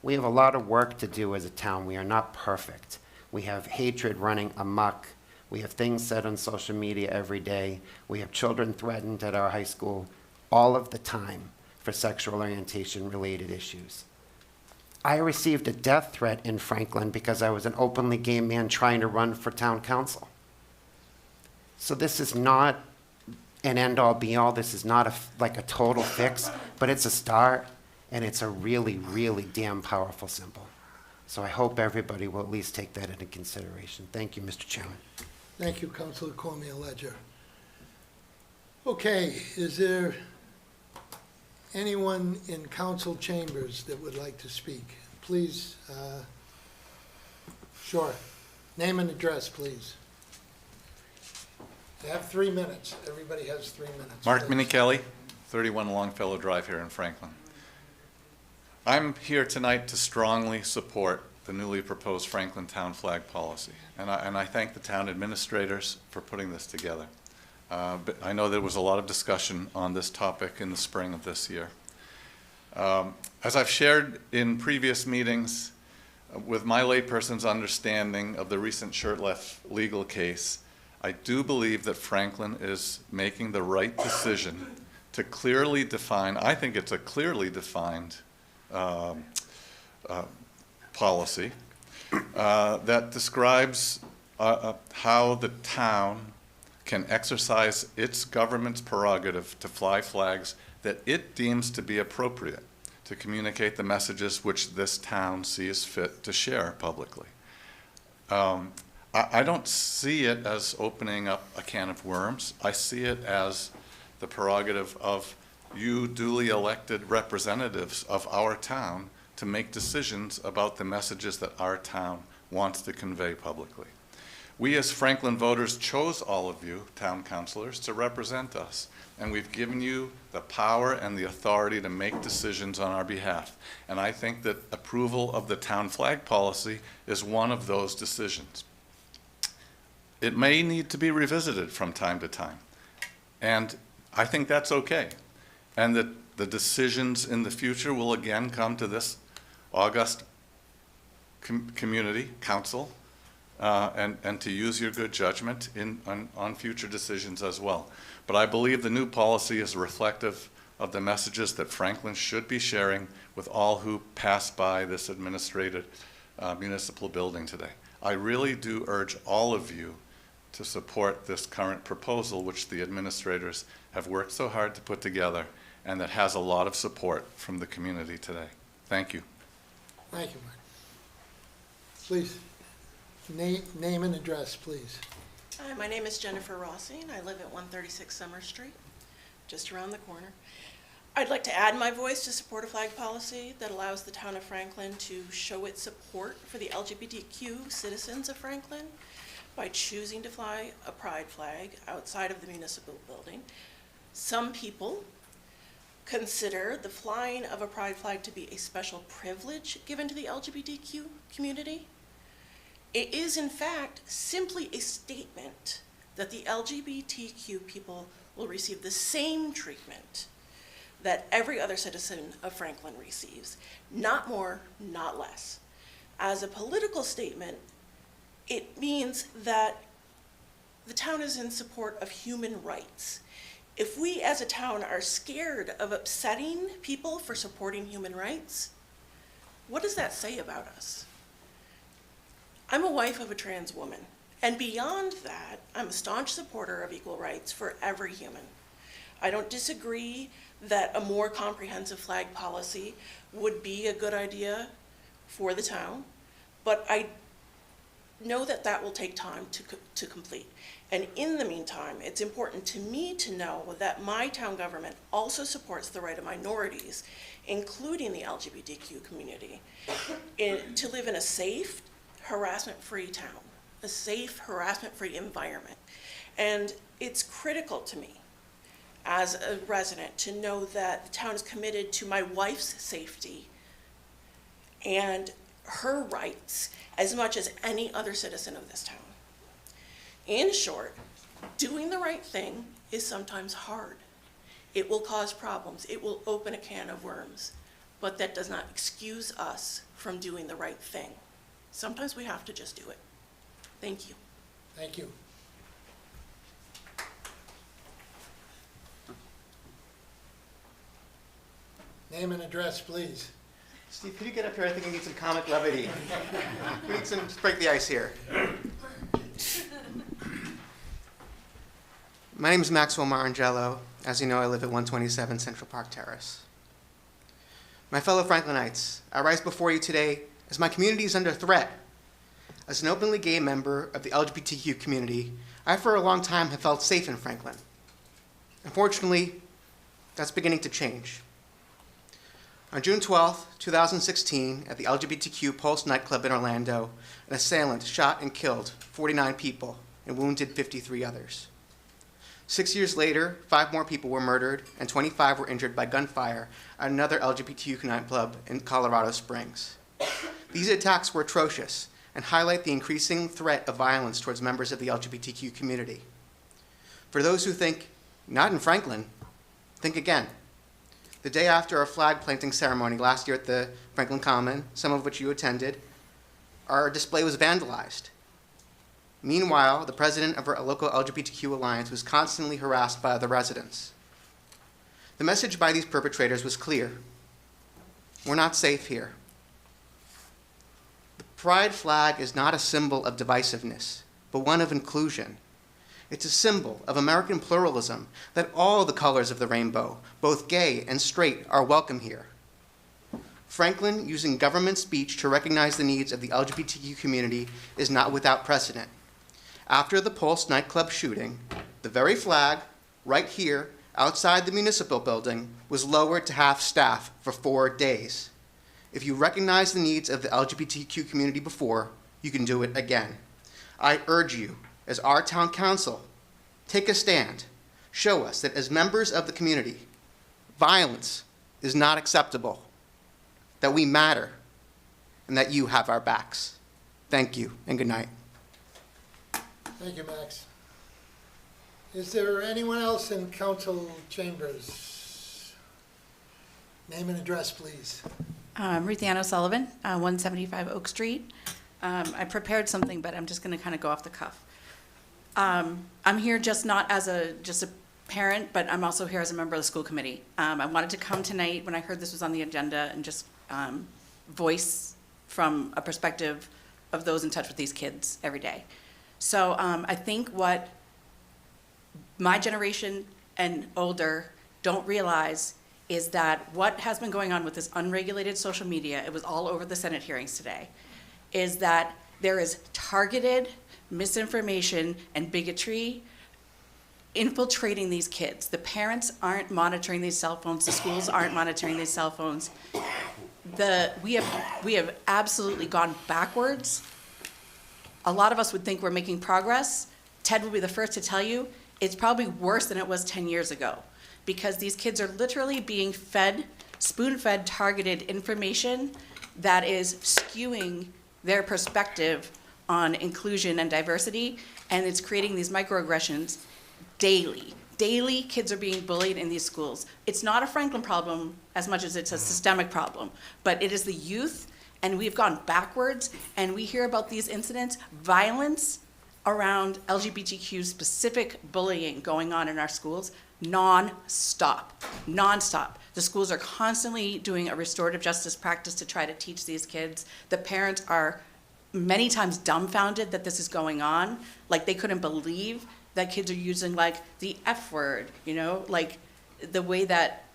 We have a lot of work to do as a town. We are not perfect. We have hatred running amok. We have things said on social media every day. We have children threatened at our high school all of the time for sexual orientation-related issues. I received a death threat in Franklin because I was an openly gay man trying to run for town council. So this is not an end-all be-all. This is not like a total fix, but it's a start, and it's a really, really damn powerful symbol. So I hope everybody will at least take that into consideration. Thank you, Mr. Chairman. Thank you, Councilor Cormier-Ledger. Okay, is there anyone in council chambers that would like to speak? Please, sure. Name and address, please. You have 3 minutes. Everybody has 3 minutes. Mark please. Minichelli, 31 Longfellow Drive here in Franklin. I'm here tonight to strongly support the newly proposed Franklin Town Flag Policy, and I thank the town administrators for putting this together. But I know there was a lot of discussion on this topic in the spring of this year. As I've shared in previous meetings, with my layperson's understanding of the recent Shurtleff legal case, I do believe that Franklin is making the right decision to clearly define, I think it's a clearly defined policy that describes how the town can exercise its government's prerogative to fly flags that it deems to be appropriate to communicate the messages which this town sees fit to share publicly. I don't see it as opening up a can of worms. I see it as the prerogative of you duly elected representatives of our town to make decisions about the messages that our town wants to convey publicly. We as Franklin voters chose all of you, town councilors, to represent us, and we've given you the power and the authority to make decisions on our behalf. And I think that approval of the town flag policy is one of those decisions. It may need to be revisited from time to time, and I think that's okay. And that the decisions in the future will again come to this august community, council, and to use your good judgment on future decisions as well. But I believe the new policy is reflective of the messages that Franklin should be sharing with all who pass by this administrated municipal building today. I really do urge all of you to support this current proposal, which the administrators have worked so hard to put together, and that has a lot of support from the community today. Thank you. Thank you, Mark. Please, name and address, please. Hi, my name is Jennifer Rossi, and I live at 136 Summer Street, just around the corner. I'd like to add my voice to support a flag policy that allows the town of Franklin to show its support for the LGBTQ citizens of Franklin by choosing to fly a pride flag outside of the municipal building. Some people consider the flying of a pride flag to be a special privilege given to the LGBTQ community. It is, in fact, simply a statement that the LGBTQ people will receive the same treatment that every other citizen of Franklin receives, not more, not less. As a political statement, it means that the town is in support of human rights. If we as a town are scared of upsetting people for supporting human rights, what does that say about us? I'm a wife of a trans woman, and beyond that, I'm a staunch supporter of equal rights for every human. I don't disagree that a more comprehensive flag policy would be a good idea for the town, but I know that that will take time to complete. And in the meantime, it's important to me to know that my town government also supports the right of minorities, including the LGBTQ community, to live in a safe, harassment-free town, a safe, harassment-free environment. And it's critical to me as a resident to know that the town is committed to my wife's safety and her rights as much as any other citizen of this town. In short, doing the right thing is sometimes hard. It will cause problems. It will open a can of worms, but that does not excuse us from doing the right thing. Sometimes we have to just do it. Thank you. Thank you. Name and address, please. Steve, could you get up here? I think we need some comic levity. We need some, break the ice here. My name is Maxwell Marangello. As you know, I live at 127 Central Park Terrace. My fellow Franklinites, I rise before you today as my community is under threat. As an openly gay member of the LGBTQ community, I for a long time have felt safe in Franklin. Unfortunately, that's beginning to change. On June 12, 2016, at the LGBTQ Pulse nightclub in Orlando, an assailant shot and killed 49 people and wounded 53 others. 6 years later, 5 more people were murdered and 25 were injured by gunfire at another LGBTQ nightclub in Colorado Springs. These attacks were atrocious and highlight the increasing threat of violence towards members of the LGBTQ community. For those who think, not in Franklin, think again. The day after our flag planting ceremony last year at the Franklin Common, some of which you attended, our display was vandalized. Meanwhile, the president of our local LGBTQ alliance was constantly harassed by other residents. The message by these perpetrators was clear. We're not safe here. The pride flag is not a symbol of divisiveness, but one of inclusion. It's a symbol of American pluralism, that all the colors of the rainbow, both gay and straight, are welcome here. Franklin using government speech to recognize the needs of the LGBTQ community is not without precedent. After the Pulse nightclub shooting, the very flag, right here, outside the municipal building, was lowered to half staff for 4 days. If you recognize the needs of the LGBTQ community before, you can do it again. I urge you, as our town council, take a stand. Show us that as members of the community, violence is not acceptable, that we matter, and that you have our backs. Thank you, and good night. Thank you, Max. Is there anyone else in council chambers? Name and address, please. Ruth Ann O'Sullivan, 175 Oak Street. I prepared something, but I'm just going to kind of go off the cuff. I'm here just not as just a parent, but I'm also here as a member of the school committee. I wanted to come tonight when I heard this was on the agenda and just voice from a perspective of those in touch with these kids every day. So I think what my generation and older don't realize is that what has been going on with this unregulated social media, it was all over the Senate hearings today, is that there is targeted misinformation and bigotry infiltrating these kids. The parents aren't monitoring these cell phones, the schools aren't monitoring these cell phones. We have absolutely gone backwards. A lot of us would think we're making progress. Ted will be the first to tell you it's probably worse than it was 10 years ago, because these kids are literally being fed, spoon-fed, targeted information that is skewing their perspective on inclusion and diversity, and it's creating these microaggressions daily. Daily, kids are being bullied in these schools. It's not a Franklin problem as much as it's a systemic problem, but it is the youth, and we've gone backwards, and we hear about these incidents, violence around LGBTQ specific bullying going on in our schools, non-stop. The schools are constantly doing a restorative justice practice to try to teach these kids. The parents are many times dumbfounded that this is going on. Like, they couldn't believe that kids are using like the F word, like the way that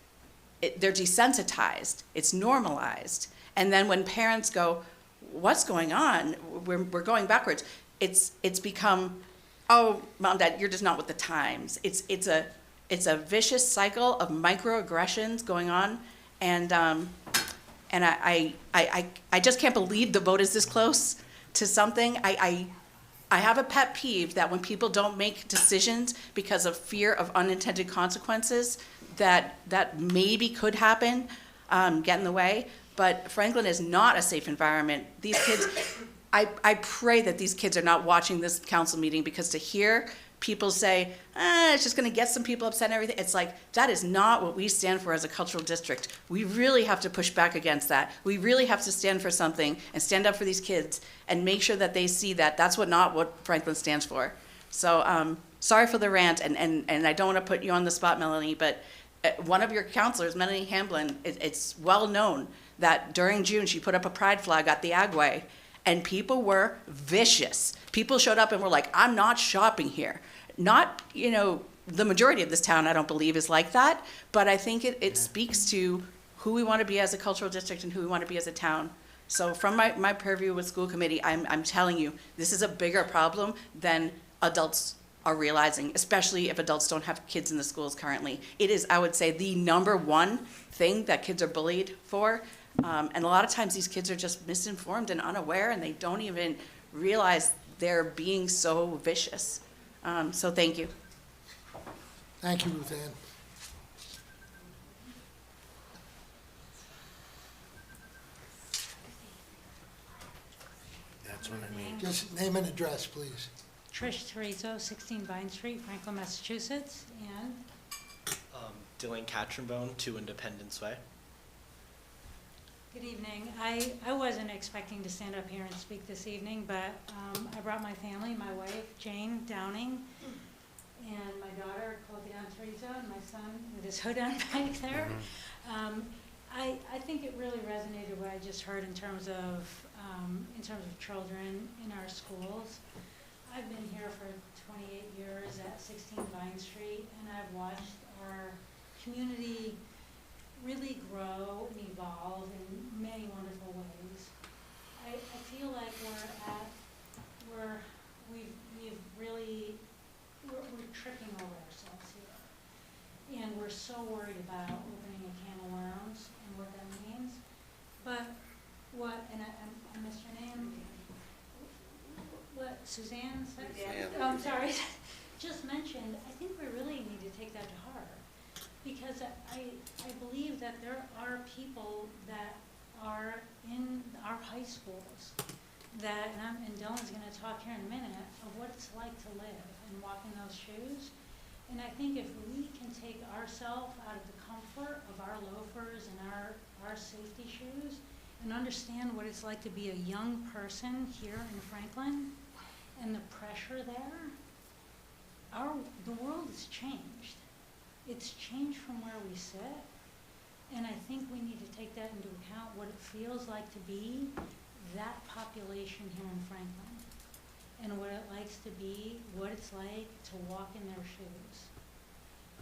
they're desensitized, it's normalized. And then when parents go, what's going on? We're going backwards. It's become, oh, Mom, Dad, you're just not with the times. It's a vicious cycle of microaggressions going on, and I just can't believe the vote is this close to something. I have a pet peeve that when people don't make decisions because of fear of unintended consequences that maybe could happen, get in the way. But Franklin is not a safe environment. These kids, I pray that these kids are not watching this council meeting, because to hear people say, it's just gonna get some people upset and everything, it's like, that is not what we stand for as a cultural district. We really have to push back against that. We really have to stand for something and stand up for these kids and make sure that they see that that's not what Franklin stands for. So sorry for the rant, and I don't wanna put you on the spot, Melanie, but One of your counselors, Melanie Hamblin, it's well known that during June, she put up a pride flag at the Agway, and people were vicious. People showed up and were like, I'm not shopping here. Not, the majority of this town, I don't believe, is like that, but I think it speaks to who we want to be as a cultural district and who we want to be as a town. So from my purview with school committee, I'm telling you, this is a bigger problem than adults are realizing, especially if adults don't have kids in the schools currently. It is, I would say, the #1 thing that kids are bullied for. And a lot of times these kids are just misinformed and unaware, and they don't even realize they're being so vicious. So thank you. Thank you, Ruth Ann. That's what I mean. Just name and address, please. Trish Terrizzo, 16 Vine Street, Franklin, Massachusetts, and Dylan Catronbone, 2 Independence Way. good evening. I wasn't expecting to stand up here and speak this evening, but I brought my family, my wife, Jane Downing, and my daughter, Clothian Terrizzo, and my son with his hood on back there. I think it really resonated what I just heard in terms of children in our schools. I've been here for 28 years at 16 Vine Street, and I've watched our community really grow and evolve in many wonderful ways. I feel like we're tripping over ourselves here. And we're so worried about opening a can of worms and what that means. But I missed your name? What Suzanne said? Oh, I'm sorry. Just mentioned, I think we really need to take that to heart. Because I believe that there are people that are in our high schools that, and Dylan's going to talk here in a minute, of what it's like to live and walk in those shoes. And I think if we can take ourselves out of the comfort of our loafers and our safety shoes and understand what it's like to be a young person here in Franklin and the pressure there, the world has changed. It's changed from where we sit, and I think we need to take that into account, what it feels like to be that population here in Franklin, and what it likes to be, what it's like to walk in their shoes.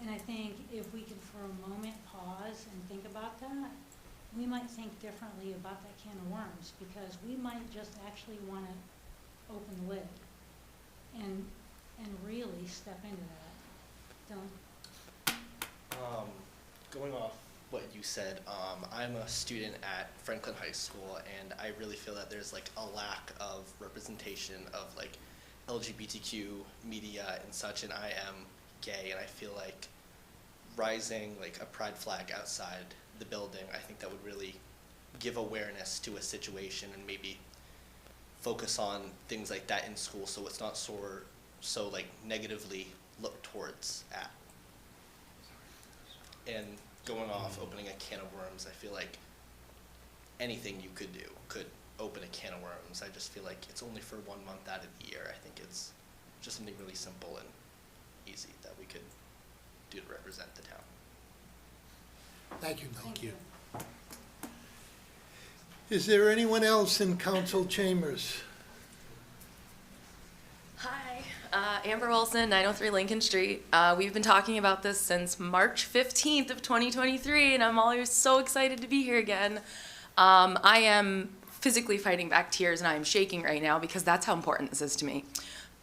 And I think if we could for a moment pause and think about that, we might think differently about that can of worms, because we might just actually want to open the lid and really step into that. Dylan? Going off what you said, I'm a student at Franklin High School, and I really feel that there's like a lack of representation of like LGBTQ media and such, and I am gay, and I feel like rising like a pride flag outside the building, I think that would really give awareness to a situation and maybe focus on things like that in school, so it's not so like negatively looked towards at. And going off, opening a can of worms, I feel like anything you could do could open a can of worms. I just feel like it's only for 1 month out of the year. I think it's just something really simple and easy that we could do to represent the town. Thank you, Dylan. Thank you. Is there anyone else in council chambers? Hi, Amber Wilson, 903 Lincoln Street. We've been talking about this since March 15th of 2023, and I'm always so excited to be here again. I am physically fighting back tears, and I am shaking right now because that's how important this is to me.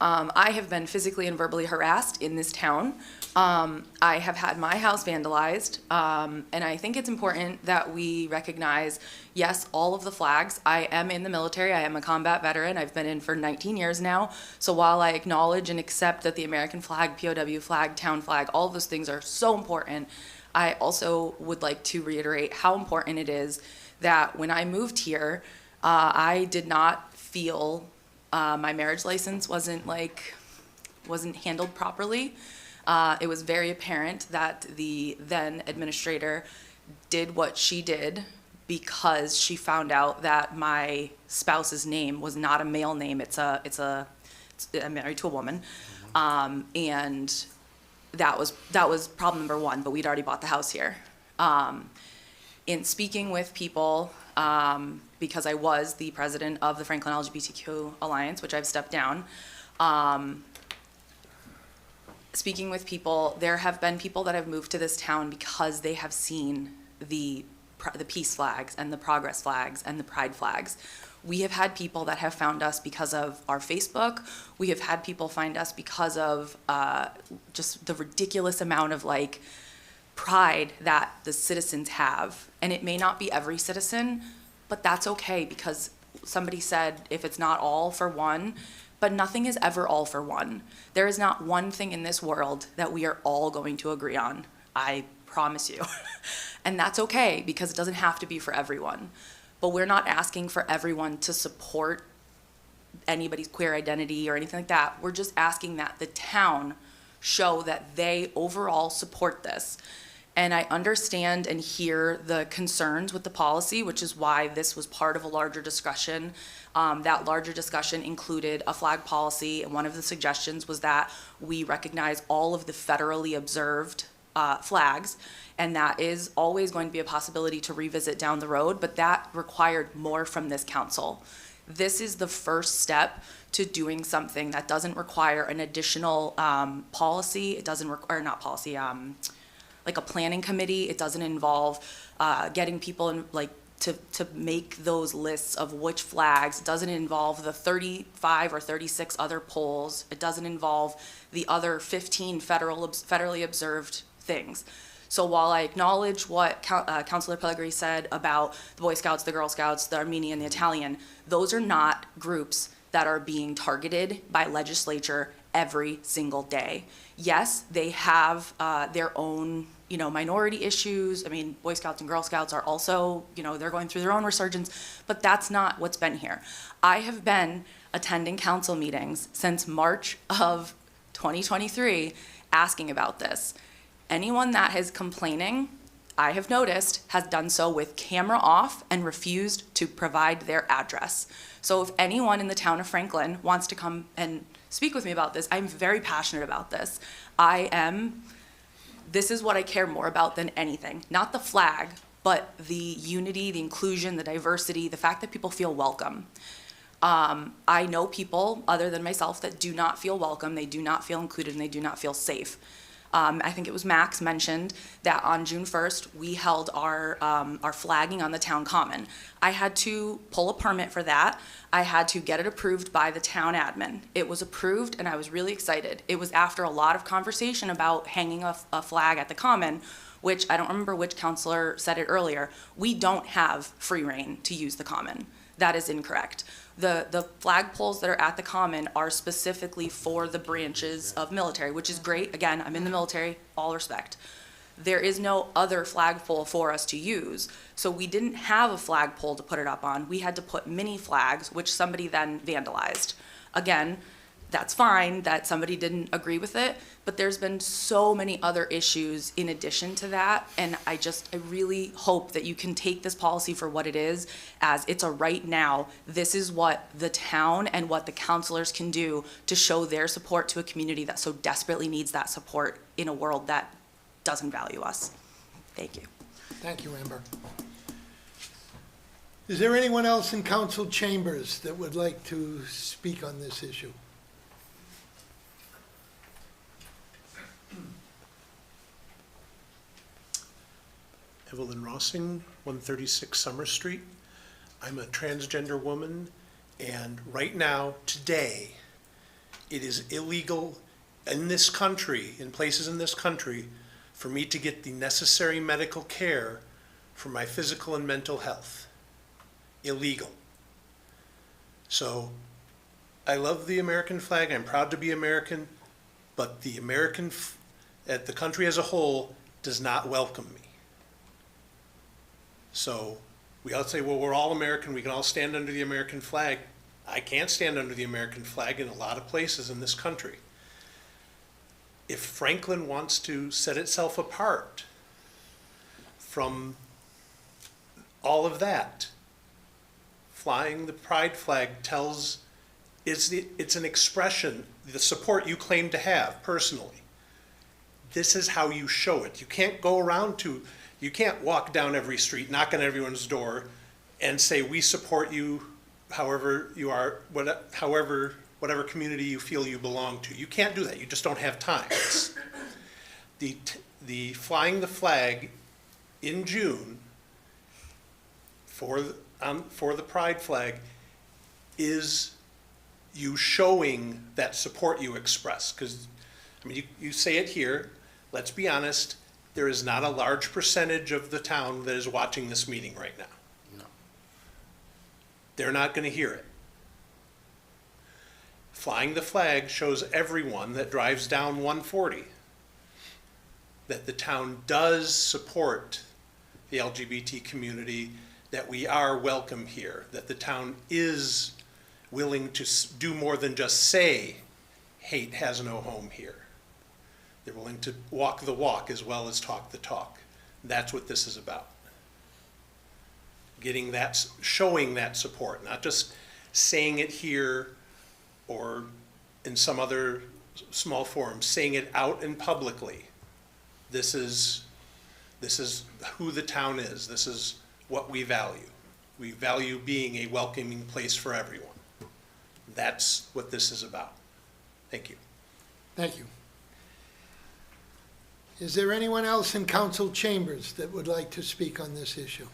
I have been physically and verbally harassed in this town. I have had my house vandalized, and I think it's important that we recognize, yes, all of the flags. I am in the military. I am a combat veteran. I've been in for 19 years now. So while I acknowledge and accept that the American flag, POW flag, town flag, all of those things are so important, I also would like to reiterate how important it is that when I moved here, I did not feel my marriage license wasn't handled properly. It was very apparent that the then administrator did what she did because she found out that my spouse's name was not a male name. I'm married to a woman, and that was problem number one, but we'd already bought the house here. In speaking with people, because I was the president of the Franklin LGBTQ Alliance, which I've stepped down, speaking with people, there have been people that have moved to this town because they have seen the peace flags and the progress flags and the pride flags. We have had people that have found us because of our Facebook. We have had people find us because of just the ridiculous amount of like pride that the citizens have. And it may not be every citizen, but that's okay, because somebody said if it's not all for one, but nothing is ever all for one. There is not one thing in this world that we are all going to agree on. I promise you. And that's okay, because it doesn't have to be for everyone. But we're not asking for everyone to support anybody's queer identity or anything like that. We're just asking that the town show that they overall support this. And I understand and hear the concerns with the policy, which is why this was part of a larger discussion. That larger discussion included a flag policy, and one of the suggestions was that we recognize all of the federally observed flags, and that is always going to be a possibility to revisit down the road, but that required more from this council. This is the first step to doing something that doesn't require an additional policy. It doesn't require, not policy, like a planning committee. It doesn't involve getting people in, like, to make those lists of which flags. It doesn't involve the 35 or 36 other polls. It doesn't involve the other 15 federally observed things. So while I acknowledge what Councilor Pellegrini said about the Boy Scouts, the Girl Scouts, the Armenian, the Italian, those are not groups that are being targeted by legislature every single day. Yes, they have their own, minority issues. I mean, Boy Scouts and Girl Scouts are also, they're going through their own resurgence, but that's not what's been here. I have been attending council meetings since March of 2023 asking about this. Anyone that is complaining, I have noticed, has done so with camera off and refused to provide their address. So if anyone in the town of Franklin wants to come and speak with me about this, I'm very passionate about this. This is what I care more about than anything. Not the flag, but the unity, the inclusion, the diversity, the fact that people feel welcome. I know people other than myself that do not feel welcome, they do not feel included, and they do not feel safe. I think it was Max mentioned that on June 1st, we held our flagging on the town common. I had to pull a permit for that. I had to get it approved by the town admin. It was approved, and I was really excited. It was after a lot of conversation about hanging a flag at the common, which I don't remember which counselor said it earlier. We don't have free reign to use the common. That is incorrect. The flagpoles that are at the common are specifically for the branches of military, which is great. Again, I'm in the military, all respect. There is no other flagpole for us to use. So we didn't have a flagpole to put it up on. We had to put mini flags, which somebody then vandalized. Again, that's fine that somebody didn't agree with it, but there's been so many other issues in addition to that, and I really hope that you can take this policy for what it is, as it's a right now. This is what the town and what the councilors can do to show their support to a community that so desperately needs that support in a world that doesn't value us. Thank you. Thank you, Amber. Is there anyone else in council chambers that would like to speak on this issue? Evelyn Rossing, 136 Summer Street. I'm a transgender woman, and right now, today, it is illegal in this country, in places in this country, for me to get the necessary medical care for my physical and mental health. Illegal. So, I love the American flag, I'm proud to be American, but the the country as a whole does not welcome me. So we all say, well, we're all American, we can all stand under the American flag. I can't stand under the American flag in a lot of places in this country. If Franklin wants to set itself apart from all of that, flying the pride flag tells, it's an expression, the support you claim to have personally. this is how you show it. You can't go around you can't walk down every street, knock on everyone's door, and say, we support you however you are, whatever community you feel you belong to. You can't do that. You just don't have time. The flying the flag in June for the pride flag is you showing that support you express. Because, I mean, you say it here, let's be honest, there is not a large percentage of the town that is watching this meeting right now. No. They're not going to hear it. Flying the flag shows everyone that drives down 140 that the town does support the LGBT community, that we are welcome here, that the town is willing to do more than just say hate has no home here. They're willing to walk the walk as well as talk the talk. That's what this is about. Getting that, showing that support, not just saying it here or in some other small forum, saying it out and publicly. This is who the town is. This is what we value. We value being a welcoming place for everyone. That's what this is about. Thank you. Thank you. Is there anyone else in council chambers that would like to speak on this issue?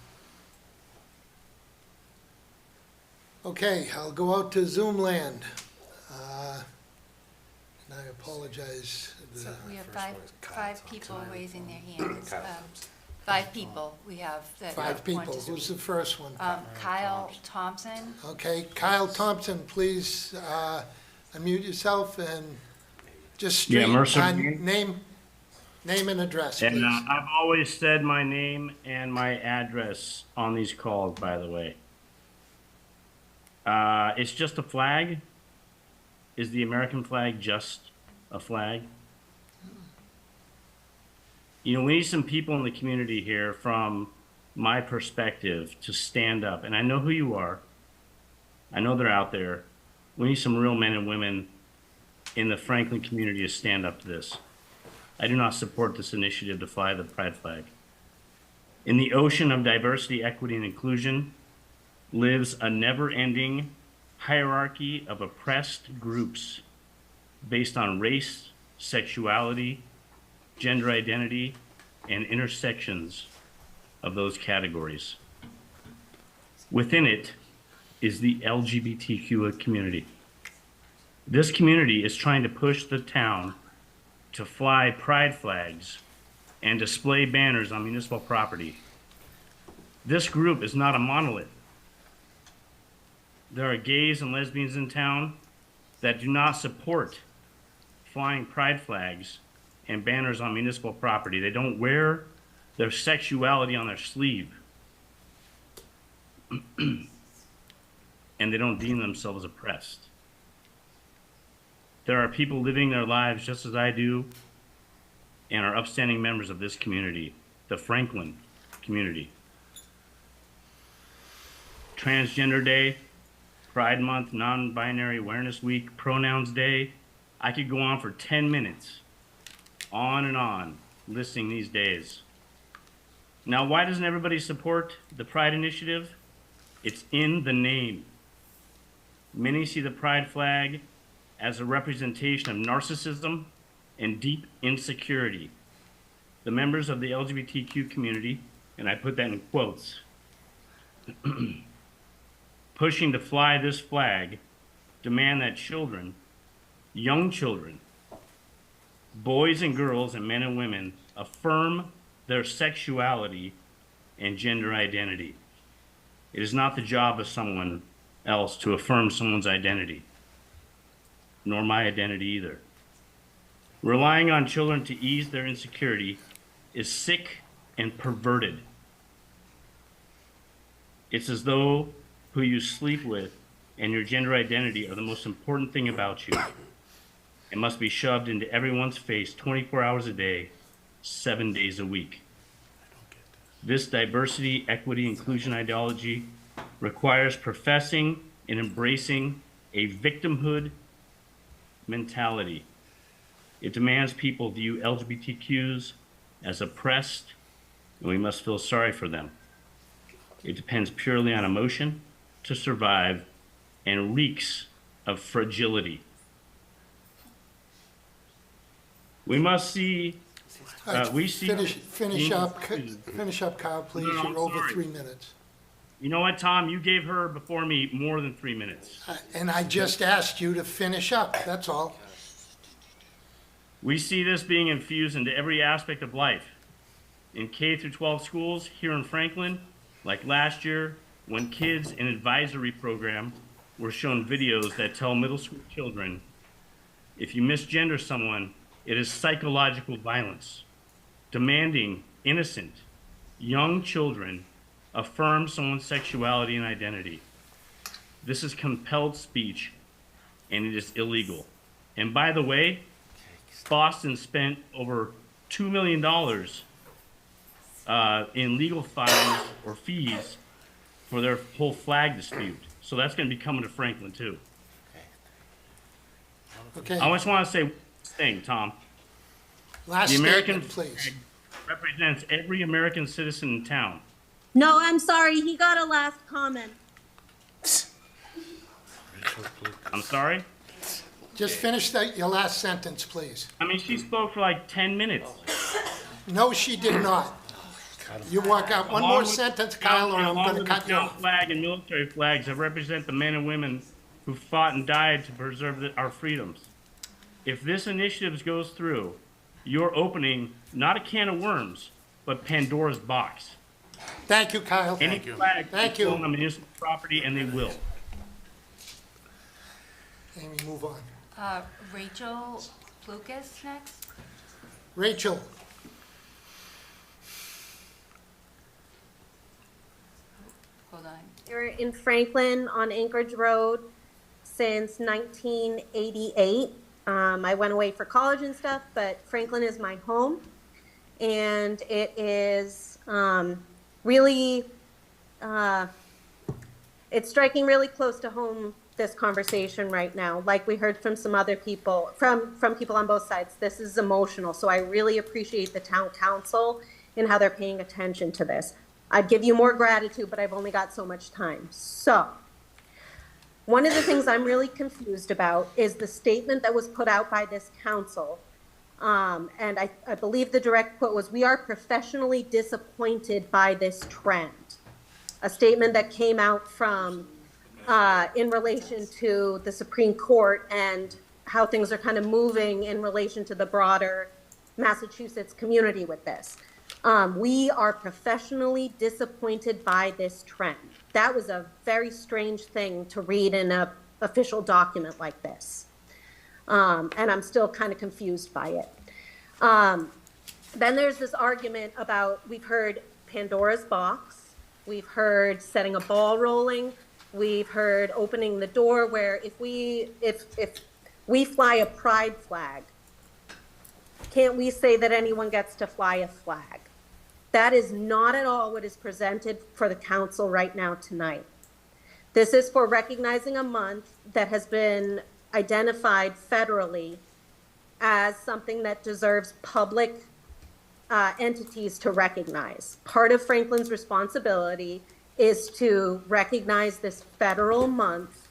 Okay, I'll go out to Zoom land. And I apologize. So we have five people raising their hands. 5 people we have that Five want people. to speak. Who's the first one? Kyle Thompson. Okay, Kyle Thompson, please unmute yourself and just state name and address, please. And I've always said my name and my address on these calls, by the way. It's just a flag. Is the American flag just a flag? You know, we need some people in the community here, from my perspective, to stand up. And I know who you are. I know they're out there. We need some real men and women in the Franklin community to stand up to this. I do not support this initiative to fly the pride flag. In the ocean of diversity, equity, and inclusion lives a never-ending hierarchy of oppressed groups based on race, sexuality, gender identity, and intersections of those categories. Within it is the LGBTQ community. This community is trying to push the town to fly pride flags and display banners on municipal property. This group is not a monolith. There are gays and lesbians in town that do not support flying pride flags and banners on municipal property. They don't wear their sexuality on their sleeve. And they don't deem themselves oppressed. There are people living their lives just as I do and are upstanding members of this community, the Franklin community. Transgender Day, Pride Month, Non-Binary Awareness Week, Pronouns Day. I could go on for 10 minutes, on and on, listing these days. Now, why doesn't everybody support the Pride Initiative? It's in the name. Many see the Pride flag as a representation of narcissism and deep insecurity. The members of the LGBTQ community, and I put that in quotes, pushing to fly this flag, demand that children, young children, boys and girls and men and women affirm their sexuality and gender identity. It is not the job of someone else to affirm someone's identity, nor my identity either. Relying on children to ease their insecurity is sick and perverted. It's as though who you sleep with and your gender identity are the most important thing about you. It must be shoved into everyone's face 24 hours a day, 7 days a week. This diversity, equity, inclusion ideology requires professing and embracing a victimhood mentality. It demands people view LGBTQs as oppressed, and we must feel sorry for them. It depends purely on emotion to survive and reeks of fragility. We must see, we see. Finish up, Kyle, please. No, I'm You're over sorry. 3 minutes. You know what, Tom? You gave her before me more than 3 minutes. And I just asked you to finish up, that's all. We see this being infused into every aspect of life. In K through 12 schools here in Franklin, like last year, when kids in advisory program were shown videos that tell middle school children, if you misgender someone, it is psychological violence. Demanding innocent, young children affirm someone's sexuality and identity. This is compelled speech, and it is illegal. And by the way, Boston spent over $2 million in legal fines or fees for their whole flag dispute. So that's going to be coming to Franklin too. Okay. I just want to say one thing, Tom. Last The American statement, please. flag represents every American citizen in town. No, I'm sorry. He got a last comment. I'm sorry? Just finish your last sentence, please. I mean, she spoke for like 10 minutes. No, she did not. You walk out one more sentence, Kyle, or I'm going to cut you Along with off. the flag and military flags that represent the men and women who fought and died to preserve our freedoms. If this initiative goes through, you're opening not a can of worms, but Pandora's box. Thank you, Kyle. Any flag Thank is you. on municipal property, and they will. Amy, move on. Rachel Lucas next. Rachel, Hold on. We're in Franklin on Anchorage Road since 1988. I went away for college and stuff, but Franklin is my home. And it is really, it's striking really close to home, this conversation right now. Like we heard from some other people, from people on both sides, this is emotional. So I really appreciate the town council and how they're paying attention to this. I'd give you more gratitude, but I've only got so much time. So one of the things I'm really confused about is the statement that was put out by this council. And I believe the direct quote was, "We are professionally disappointed by this trend." A statement that came out from, in relation to the Supreme Court and how things are kind of moving in relation to the broader Massachusetts community with this. We are professionally disappointed by this trend. That was a very strange thing to read in an official document like this. And I'm still kind of confused by it. Then there's this argument about, we've heard Pandora's box, we've heard setting a ball rolling, we've heard opening the door where if we fly a pride flag, can't we say that anyone gets to fly a flag? That is not at all what is presented for the council right now tonight. This is for recognizing a month that has been identified federally as something that deserves public entities to recognize. Part of Franklin's responsibility is to recognize this federal month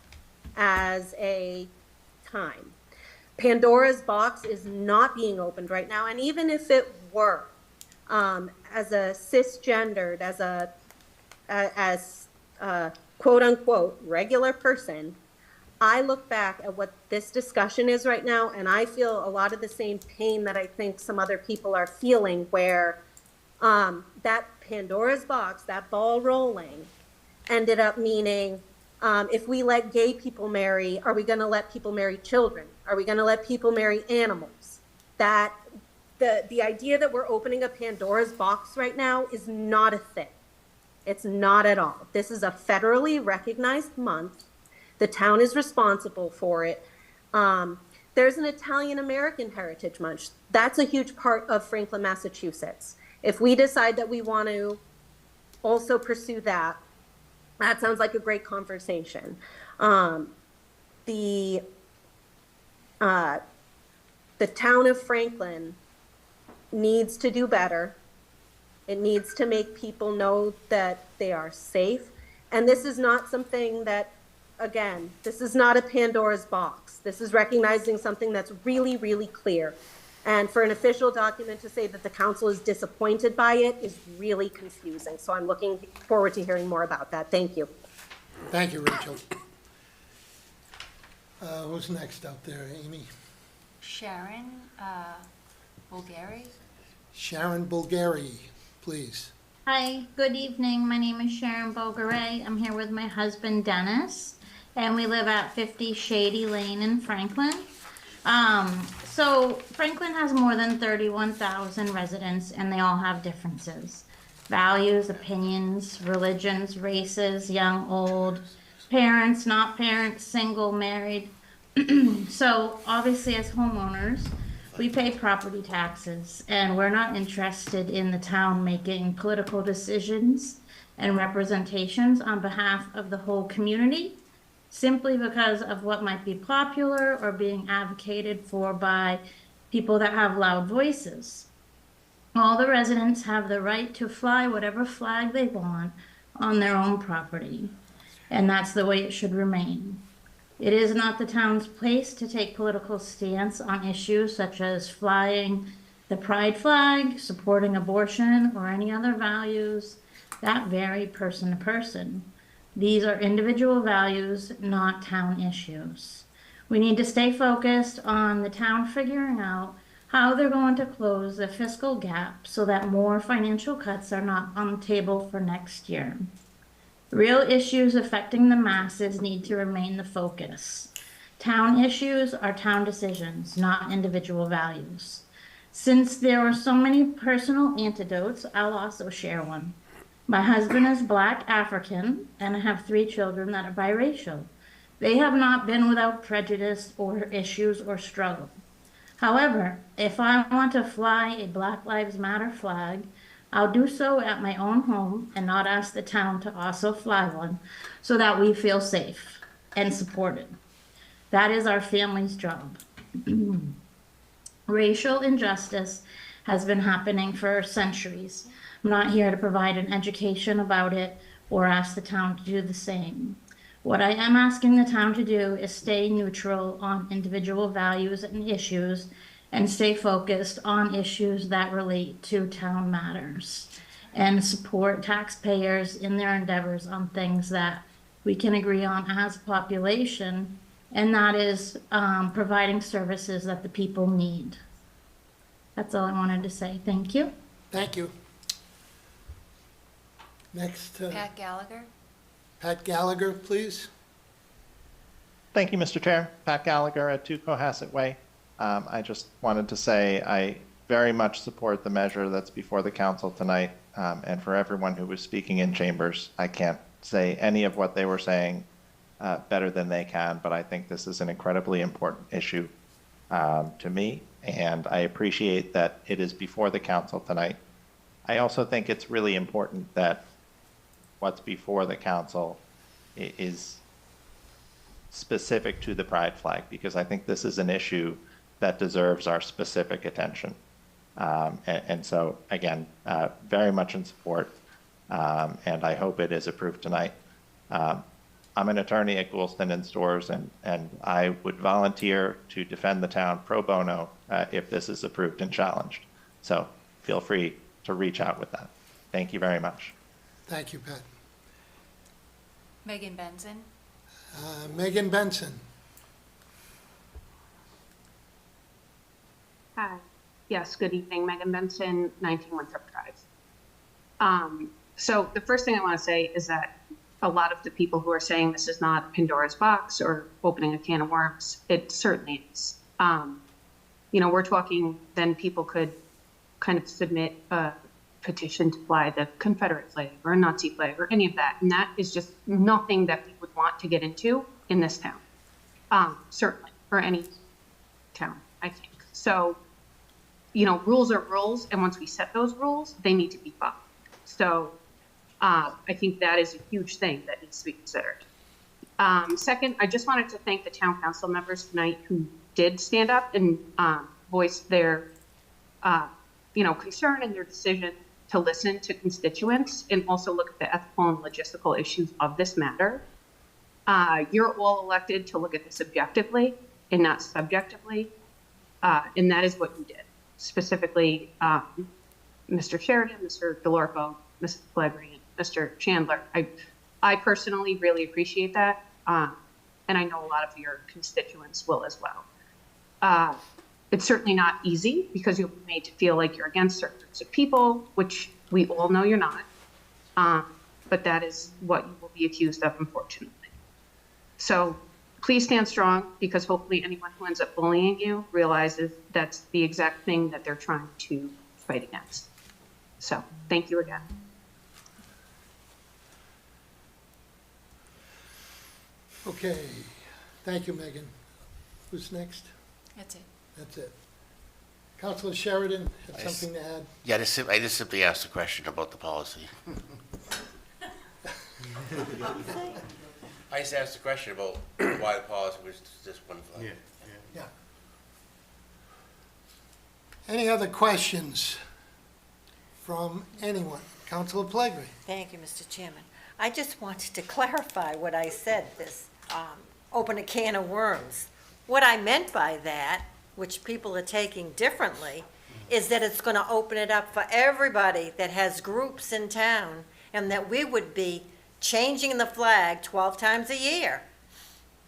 as a time. Pandora's box is not being opened right now, and even if it were, as a cisgendered, as a quote unquote regular person, I look back at what this discussion is right now, and I feel a lot of the same pain that I think some other people are feeling, where that Pandora's box, that ball rolling, ended up meaning, if we let gay people marry, are we going to let people marry children? Are we going to let people marry animals? That the idea that we're opening a Pandora's box right now is not a thing. It's not at all. This is a federally recognized month. The town is responsible for it. There's an Italian-American Heritage Month. That's a huge part of Franklin, Massachusetts. If we decide that we want to also pursue that, that sounds like a great conversation. the town of Franklin needs to do better. It needs to make people know that they are safe. And this is not something that, again, this is not a Pandora's box. This is recognizing something that's really, really clear. And for an official document to say that the council is disappointed by it is really confusing. So I'm looking forward to hearing more about that. Thank you. Thank you, Rachel. Who's next out there, Amy? Sharon Bulgari. Sharon Bulgari, please. Hi, good evening. My name is Sharon Bulgari. I'm here with my husband, Dennis, and we live at 50 Shady Lane in Franklin. So Franklin has more than 31,000 residents, and they all have differences. Values, opinions, religions, races, young, old, parents, not parents, single, married. So obviously as homeowners, we pay property taxes, and we're not interested in the town making political decisions and representations on behalf of the whole community, simply because of what might be popular or being advocated for by people that have loud voices. All the residents have the right to fly whatever flag they want on their own property, and that's the way it should remain. It is not the town's place to take political stance on issues such as flying the pride flag, supporting abortion, or any other values that vary person to person. These are individual values, not town issues. We need to stay focused on the town figuring out how they're going to close the fiscal gap so that more financial cuts are not on the table for next year. Real issues affecting the masses need to remain the focus. Town issues are town decisions, not individual values. Since there are so many personal anecdotes, I'll also share one. My husband is Black African, and I have 3 children that are biracial. They have not been without prejudice or issues or struggle. However, if I want to fly a Black Lives Matter flag, I'll do so at my own home and not ask the town to also fly one so that we feel safe and supported. That is our family's job. Racial injustice has been happening for centuries. I'm not here to provide an education about it or ask the town to do the same. What I am asking the town to do is stay neutral on individual values and issues and stay focused on issues that relate to town matters and support taxpayers in their endeavors on things that we can agree on as a population, and that is providing services that the people need. That's all I wanted to say. Thank you. Thank you. Next, Pat Gallagher. Pat Gallagher, please. Thank you, Mr. Chair. Pat Gallagher at 2 Cohasset Way. I just wanted to say I very much support the measure that's before the council tonight. And for everyone who was speaking in chambers, I can't say any of what they were saying better than they can, but I think this is an incredibly important issue to me, and I appreciate that it is before the council tonight. I also think it's really important that what's before the council is specific to the pride flag, because I think this is an issue that deserves our specific attention. And so, again, very much in support, and I hope it is approved tonight. I'm an attorney at Goulston and Storrs, and I would volunteer to defend the town pro bono if this is approved and challenged. So feel free to reach out with that. Thank you very much. Thank you, Pat. Megan Benson. Megan Benson. Hi. Yes, good evening. Megan Benson, 19 Winthrop Drive. So the first thing I want to say is that a lot of the people who are saying this is not Pandora's box or opening a can of worms, it certainly is. You know, we're talking, then people could kind of submit a petition to fly the Confederate flag or a Nazi flag or any of that. And that is just nothing that we would want to get into in this town, certainly, or any town, I think. So, you know, rules are rules, and once we set those rules, they need to be followed. So I think that is a huge thing that needs to be considered. Second, I just wanted to thank the town council members tonight who did stand up and voiced their, concern and their decision to listen to constituents and also look at the ethical and logistical issues of this matter. You're all elected to look at this objectively and not subjectively, and that is what you did. Specifically, Mr. Sheridan, Mr. DeLorco, Mrs. Pellegrini, and Mr. Chandler. I personally really appreciate that, and I know a lot of your constituents will as well. It's certainly not easy because you'll be made to feel like you're against certain groups of people, which we all know you're not, but that is what you will be accused of, unfortunately. So please stand strong, because hopefully anyone who ends up bullying you realizes that's the exact thing that they're trying to fight against. So thank you again. Okay, thank you, Megan. Who's next? That's it. That's it. Councilor Sheridan, have something to add? Yeah, I just simply asked a question about the policy. I just asked a question about why the policy was just one flag. Yeah. Any other questions from anyone? Councilor Pellegrini. Thank you, Mr. Chairman. I just wanted to clarify what I said, this open a can of worms. What I meant by that, which people are taking differently, is that it's going to open it up for everybody that has groups in town, and that we would be changing the flag 12 times a year.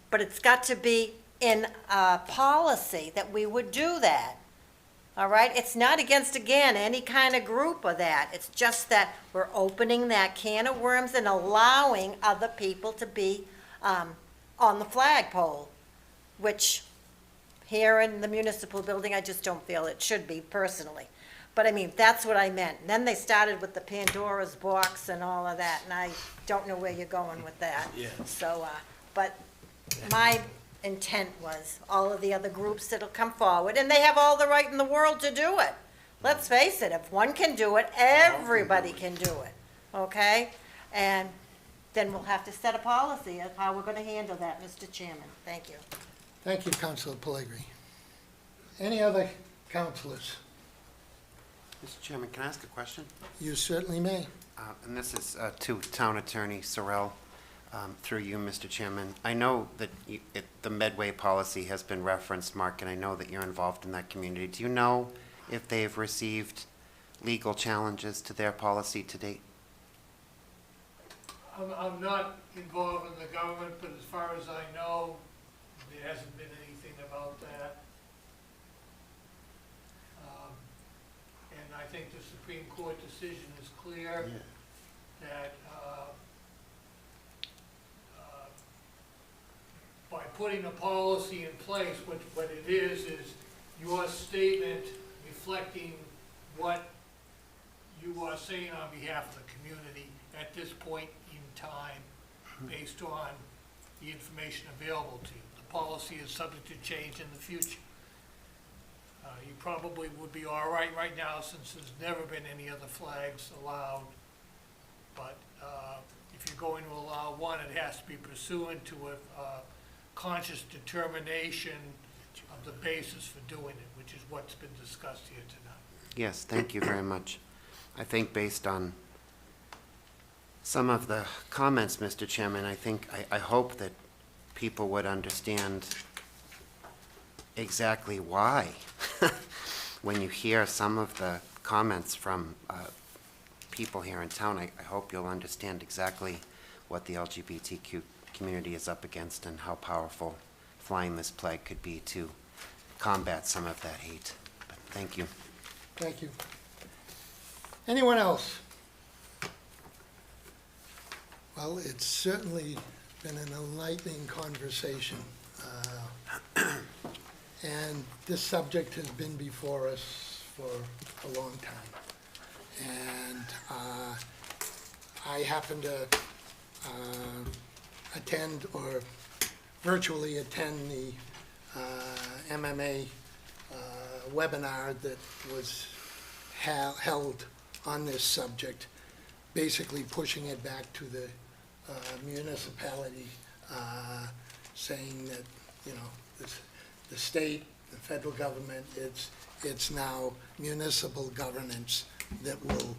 But it's got to be in a policy that we would do that. All right? It's not against, again, any kind of group or that. It's just that we're opening that can of worms and allowing other people to be on the flagpole, which here in the municipal building, I just don't feel it should be personally. But I mean, that's what I meant. And then they started with the Pandora's box and all of that, and I don't know where you're going with that. Yeah. So, but my intent was all of the other groups that'll come forward, and they have all the right in the world to do it. Let's face it, if one can do it, everybody can do it, okay? And then we'll have to set a policy of how we're gonna handle that, Mr. Chairman. Thank you. Thank you, Councilor Pellegrini. Any other councilors? Mr. Chairman, can I ask a question? You certainly may. And this is to Town Attorney Sorrell, through you, Mr. Chairman. I know that the Medway policy has been referenced, Mark, and I know that you're involved in that community. Do you know if they've received legal challenges to their policy to date? I'm not involved in the government, but as far as I know, there hasn't been anything about that. And I think the Supreme Court decision is clear that by putting a policy in place, what it is your statement reflecting what you are saying on behalf of the community at this point in time, based on the information available to you. The policy is subject to change in the future. You probably would be all right now, since there's never been any other flags allowed. But if you're going to allow one, it has to be pursuant to a conscious determination of the basis for doing it, which is what's been discussed here tonight. Yes, thank you very much. I think based on some of the comments, Mr. Chairman, I hope that people would understand exactly why. When you hear some of the comments from people here in town, I hope you'll understand exactly what the LGBTQ community is up against and how powerful flying this flag could be to combat some of that hate. But thank you. Thank you. Anyone else? Well, it's certainly been an enlightening conversation. And this subject has been before us for a long time. And I happen to attend or virtually attend the MMA webinar that was held on this subject, basically pushing it back to the municipality, saying that, the state the federal government. It's now municipal governance that will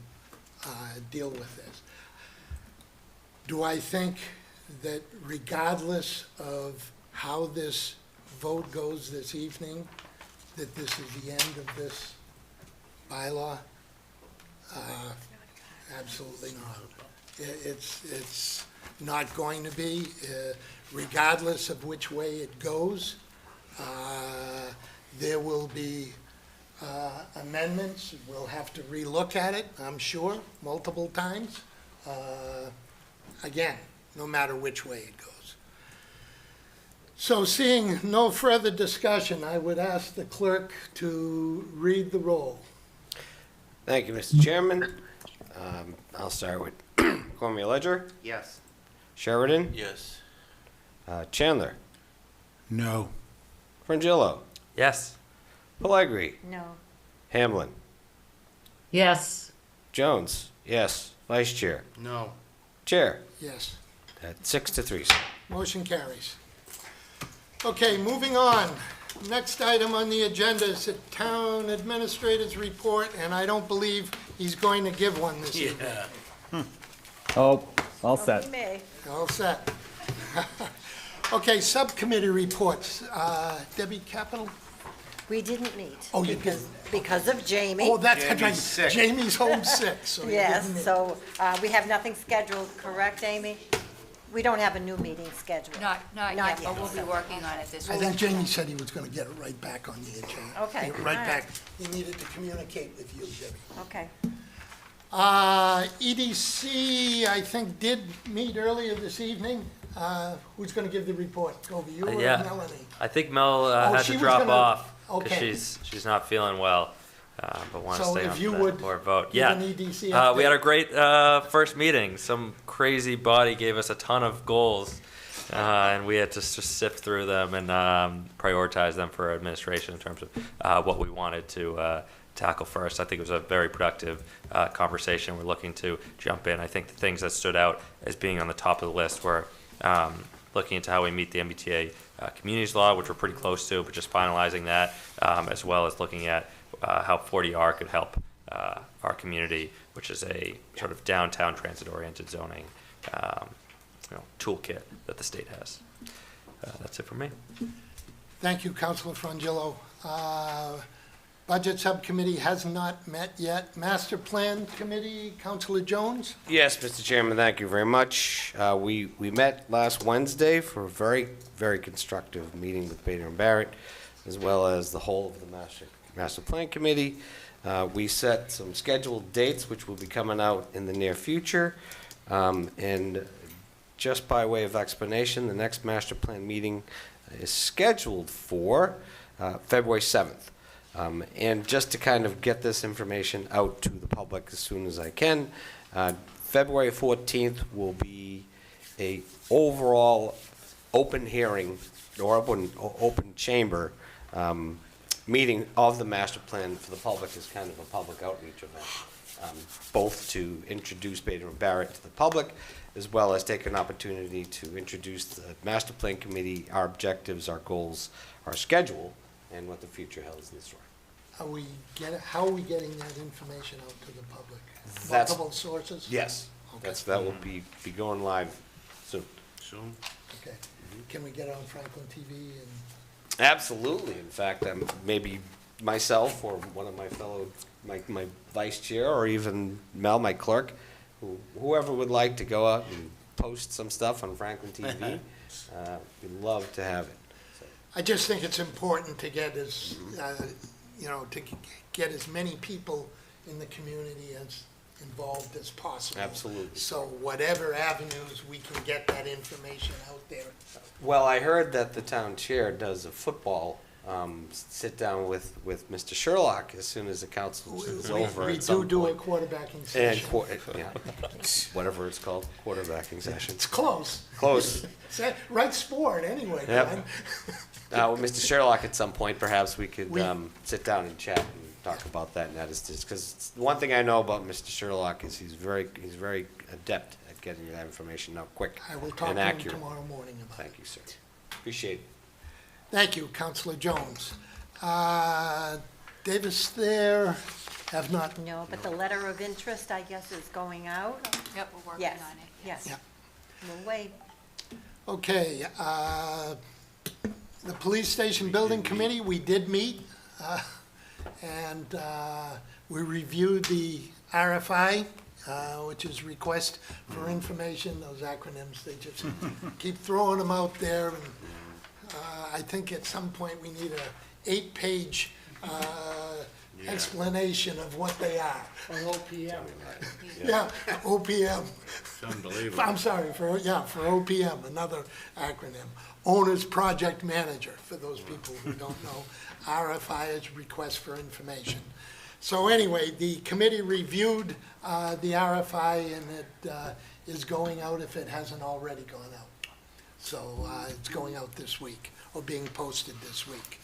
deal with this. Do I think that regardless of how this vote goes this evening, that this is the end of this bylaw? Absolutely not. It's not going to be, regardless of which way it goes. There will be amendments. We'll have to relook at it, I'm sure, multiple times. Again, no matter which way it goes. So seeing no further discussion, I would ask the clerk to read the roll. Thank you, Mr. Chairman. I'll start with Cormier Ledger. Yes. Sheridan. Yes. Chandler. No. Frangillo. Yes. Pellegri. No. Hamlin. Yes. Jones. Yes. Vice Chair. No. Chair. Yes. At 6-3, sir. Motion carries. Okay, moving on. Next item on the agenda is the town administrator's report, and I don't believe he's going to give one this evening. Oh, all set. All set. Okay, subcommittee reports. Debbie Capital? We didn't meet. Oh, you Because of Jamie. Oh, that's Jamie's right. sick. Jamie's home sick, so you Yes, didn't meet. so we have nothing scheduled, correct, Amy? We don't have a new meeting scheduled. Not yet, but we'll be working on it this I week. think Jamie said he was going to get it right back on the agenda. Okay, Right all right. back. He needed to communicate with you, Debbie. Okay. EDC, I think, did meet earlier this evening. Who's going to give the report? Over you or Yeah. Melanie? I think Mel Oh, had she to was drop gonna- off okay. because she's not feeling well, but want to So stay if on you for would that board vote. give Yeah, an EDC we update. had a great first meeting. Some crazy body gave us a ton of goals, and we had to just sift through them and prioritize them for administration in terms of what we wanted to tackle first. I think it was a very productive conversation. We're looking to jump in. I think the things that stood out as being on the top of the list were looking into how we meet the MBTA communities law, which we're pretty close to, but just finalizing that, as well as looking at how 40R could help our community, which is a sort of downtown transit-oriented zoning toolkit that the state has. That's it for me. Thank you, Councilor Frangillo. Budget Subcommittee has not met yet. Master Plan Committee, Councilor Jones? Yes, Mr. Chairman, thank you very much. We met last Wednesday for a very, very constructive meeting with Bader and Barrett, as well as the whole of the Master Plan Committee. We set some scheduled dates, which will be coming out in the near future. And just by way of explanation, the next Master Plan meeting is scheduled for February 7th. And just to kind of get this information out to the public as soon as I can, February 14th will be a overall open hearing or open chamber meeting of the master plan for the public as kind of a public outreach event, both to introduce Bader and Barrett to the public, as well as take an opportunity to introduce the master plan committee, our objectives, our goals, our schedule, and what the future holds in store. How are we getting that information out to the public? That's- Multiple sources? Yes, Okay. that will be going live soon. Soon? Okay. Can we get it on Franklin TV and? Absolutely. In fact, maybe myself or one of my fellow, my vice chair, or even Mel, my clerk, whoever would like to go out and post some stuff on Franklin TV, we'd love to have it. I just think it's important to get as, to get as many people in the community as involved as possible. Absolutely. So whatever avenues we can get that information out there. Well, I heard that the town chair does a football sit-down with Mr. Sherlock as soon as the council is over We at some do point. a quarterbacking And, session. whatever it's called, quarterbacking session. It's close. Close. It's a right sport anyway, Yep. man. With Mr. Sherlock, at some point, perhaps we could We- sit down and chat and talk about that, and that is just, because one thing I know about Mr. Sherlock is he's very adept at getting that information out quick I will talk and to him accurate. tomorrow morning about it. Thank you, sir. Appreciate it. Thank you, Councilor Jones. Davis there, have not. No, but the letter of interest, I guess, is going out. Yep, we're working Yes, on it. yes. Yep. We'll wait. Okay, the Police Station Building Committee, we did meet, and we reviewed the RFI, which is Request for Information, those acronyms, they just keep throwing them out there, and I think at some point we need a 8-page explanation of what they are. Or OPM. Yeah, OPM. It's unbelievable. I'm sorry, for OPM, another acronym. Owner's Project Manager, for those people who don't know. RFI is Request for Information. So anyway, the committee reviewed the RFI, and it is going out if it hasn't already gone out. So it's going out this week, or being posted this week.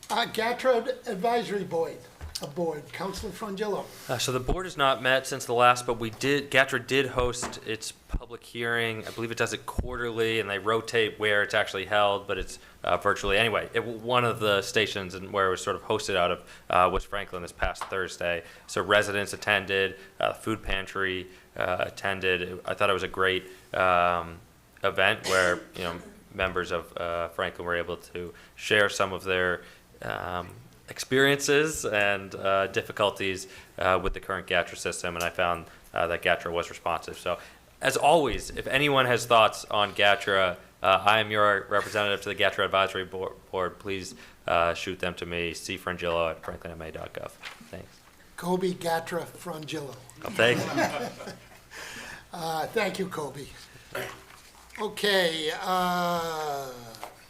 GATRA Advisory Board, Councilor Frongillo. So the board has not met since the last, but GATRA did host its public hearing. I believe it does it quarterly, and they rotate where it's actually held, but it's virtually. Anyway, one of the stations and where it was sort of hosted out of was Franklin this past Thursday. So residents attended, food pantry attended. I thought it was a great event where, members of Franklin were able to share some of their experiences and difficulties with the current GATRA system, and I found that GATRA was responsive. So, as always, if anyone has thoughts on GATRA, I am your representative to the GATRA Advisory Board. Please shoot them to me, cfrangillo@franklinma.gov. Thanks. Kobe Gatra Frongillo. Oh, thanks. Thank you, Kobe. Okay,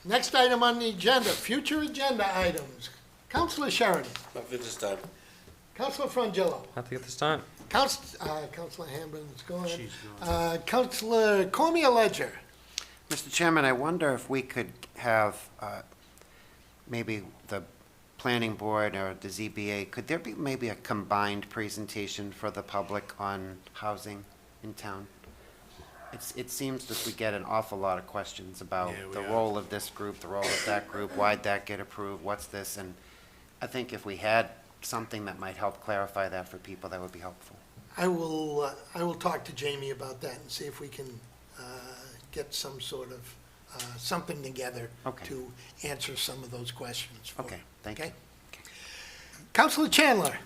next item on the agenda, future agenda items. Councilor Sheridan. Nothing this time. Councilor Frongillo. Nothing at this time. Councilor Hamblin is gone. Councilor Cormier Ledger. Mr. Chairman, I wonder if we could have maybe the planning board or the ZBA, could there be maybe a combined presentation for the public on housing in town? It seems that we get an awful lot of questions about the role of this group, the role of that group, why'd that get approved, what's this? And I think if we had something that might help clarify that for people, that would be helpful. I will talk to Jamie about that and see if we can get some sort of, something together to answer some of those questions. Okay, thank you. Councilor Chandler.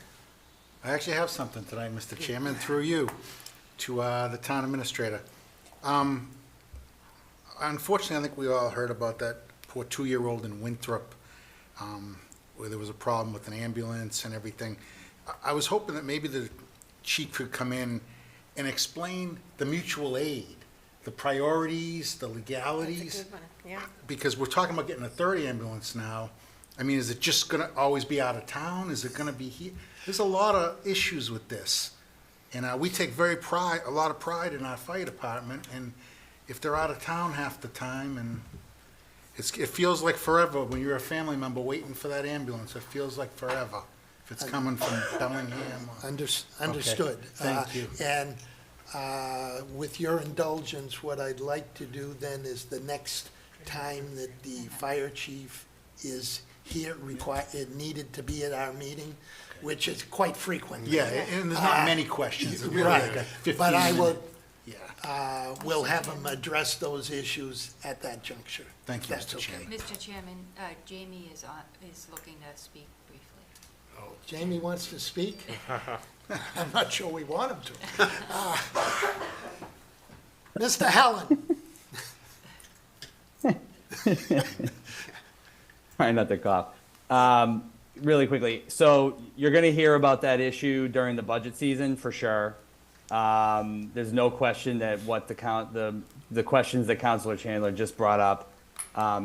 I actually have something tonight, Mr. Chairman, through you, to the town administrator. Unfortunately, I think we all heard about that poor 2-year-old in Winthrop, where there was a problem with an ambulance and everything. I was hoping that maybe the chief could come in and explain the mutual aid, the priorities, the legalities. That's a good one, yeah. Because we're talking about getting a third ambulance now. I mean, is it just gonna always be out of town? Is it gonna be here? There's a lot of issues with this. And we take a lot of pride in our fire department, and if they're out of town half the time, and it feels like forever when you're a family member waiting for that ambulance. It feels like forever if it's coming from Bellingham. Understood. Okay, thank you. And with your indulgence, what I'd like to do then is the next time that the fire chief is here, it needed to be at our meeting, which is quite frequent. Yeah, and there's not many questions. It's really Right, like a 15 but I minute- will, we'll have him address those issues at that juncture. Thank you, if that's Mr. okay. Chairman. Mr. Chairman, Jamie is looking to speak briefly. Jamie wants to speak? I'm not sure we want him to. Mr. Helen. Try not to cough. Really quickly, so you're going to hear about that issue during the budget season for sure. There's no question that what the questions that Councilor Chandler just brought up,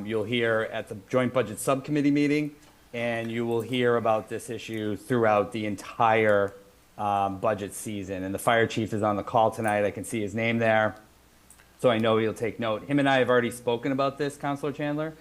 you'll hear at the Joint Budget Subcommittee meeting, and you will hear about this issue throughout the entire budget season. And the fire chief is on the call tonight. I can see his name there, so I know he'll take note. Him and I have already spoken about this, Councilor Chandler.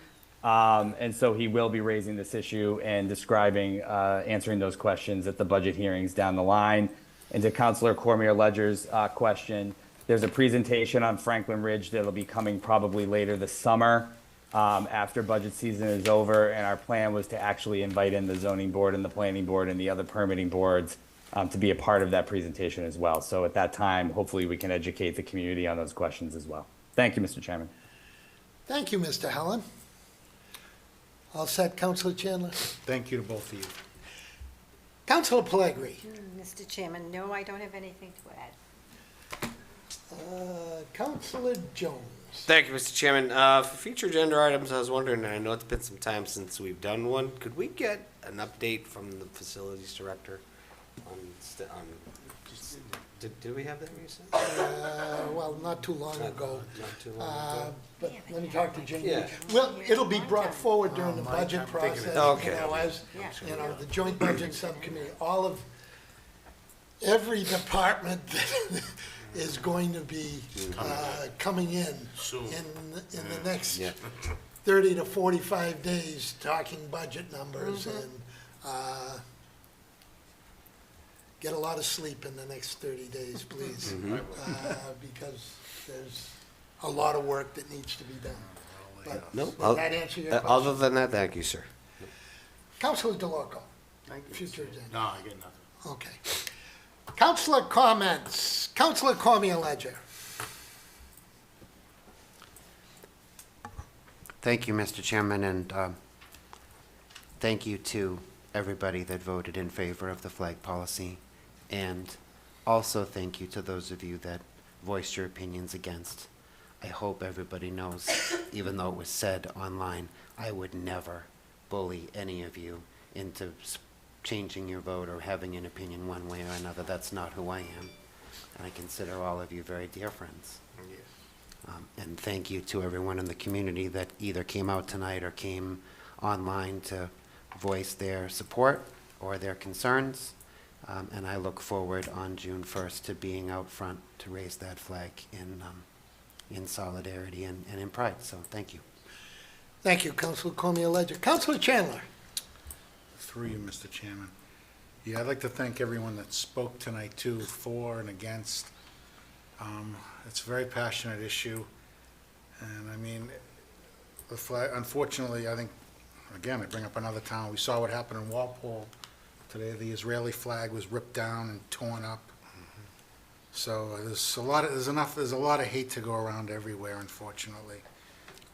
And so he will be raising this issue and describing, answering those questions at the budget hearings down the line. And to Councilor Cormier Ledger's question, there's a presentation on Franklin Ridge that'll be coming probably later this summer after budget season is over, and our plan was to actually invite in the zoning board and the planning board and the other permitting boards to be a part of that presentation as well. So at that time, hopefully we can educate the community on those questions as well. Thank you, Mr. Chairman. Thank you, Mr. Helen. All set, Councilor Chandler? Thank you to both of you. Councilor Pellegrini? Mr. Chairman, no, I don't have anything to add. Councilor Jones? Thank you, Mr. Chairman. For future agenda items, I was wondering, and I know it's been some time since we've done one, could we get an update from the facilities director on did we have that recently? Well, not too long ago. Not too long ago. But let me talk to Jamie. Yeah. Well, it'll be brought forward during the budget process. Okay. As, the joint budget subcommittee, every department that is going to be coming in the next 30 to 45 days, talking budget numbers, and get a lot of sleep in the next 30 days, please, because there's a lot of work that needs to be done. But No, does that answer your question? other than that, thank you, sir. Councilor DeLoco? Future agenda. No, I get nothing. Okay. Councilor comments. Councilor Cormier Ledger. Thank you, Mr. Chairman, and thank you to everybody that voted in favor of the flag policy. And also thank you to those of you that voiced your opinions against. I hope everybody knows, even though it was said online, I would never bully any of you into changing your vote or having an opinion one way or another. That's not who I am. And I consider all of you very dear friends. And thank you to everyone in the community that either came out tonight or came online to voice their support or their concerns. And I look forward on June 1st to being out front to raise that flag in solidarity and in pride. So thank you. Thank you, Councilor Cormier Ledger. Councilor Chandler. Through you, Mr. Chairman. Yeah, I'd like to thank everyone that spoke tonight too, for and against. It's a very passionate issue. And I mean, the flag, unfortunately, I think, again, I bring up another town. We saw what happened in Walpole today. The Israeli flag was ripped down and torn up. So there's a lot of hate to go around everywhere, unfortunately.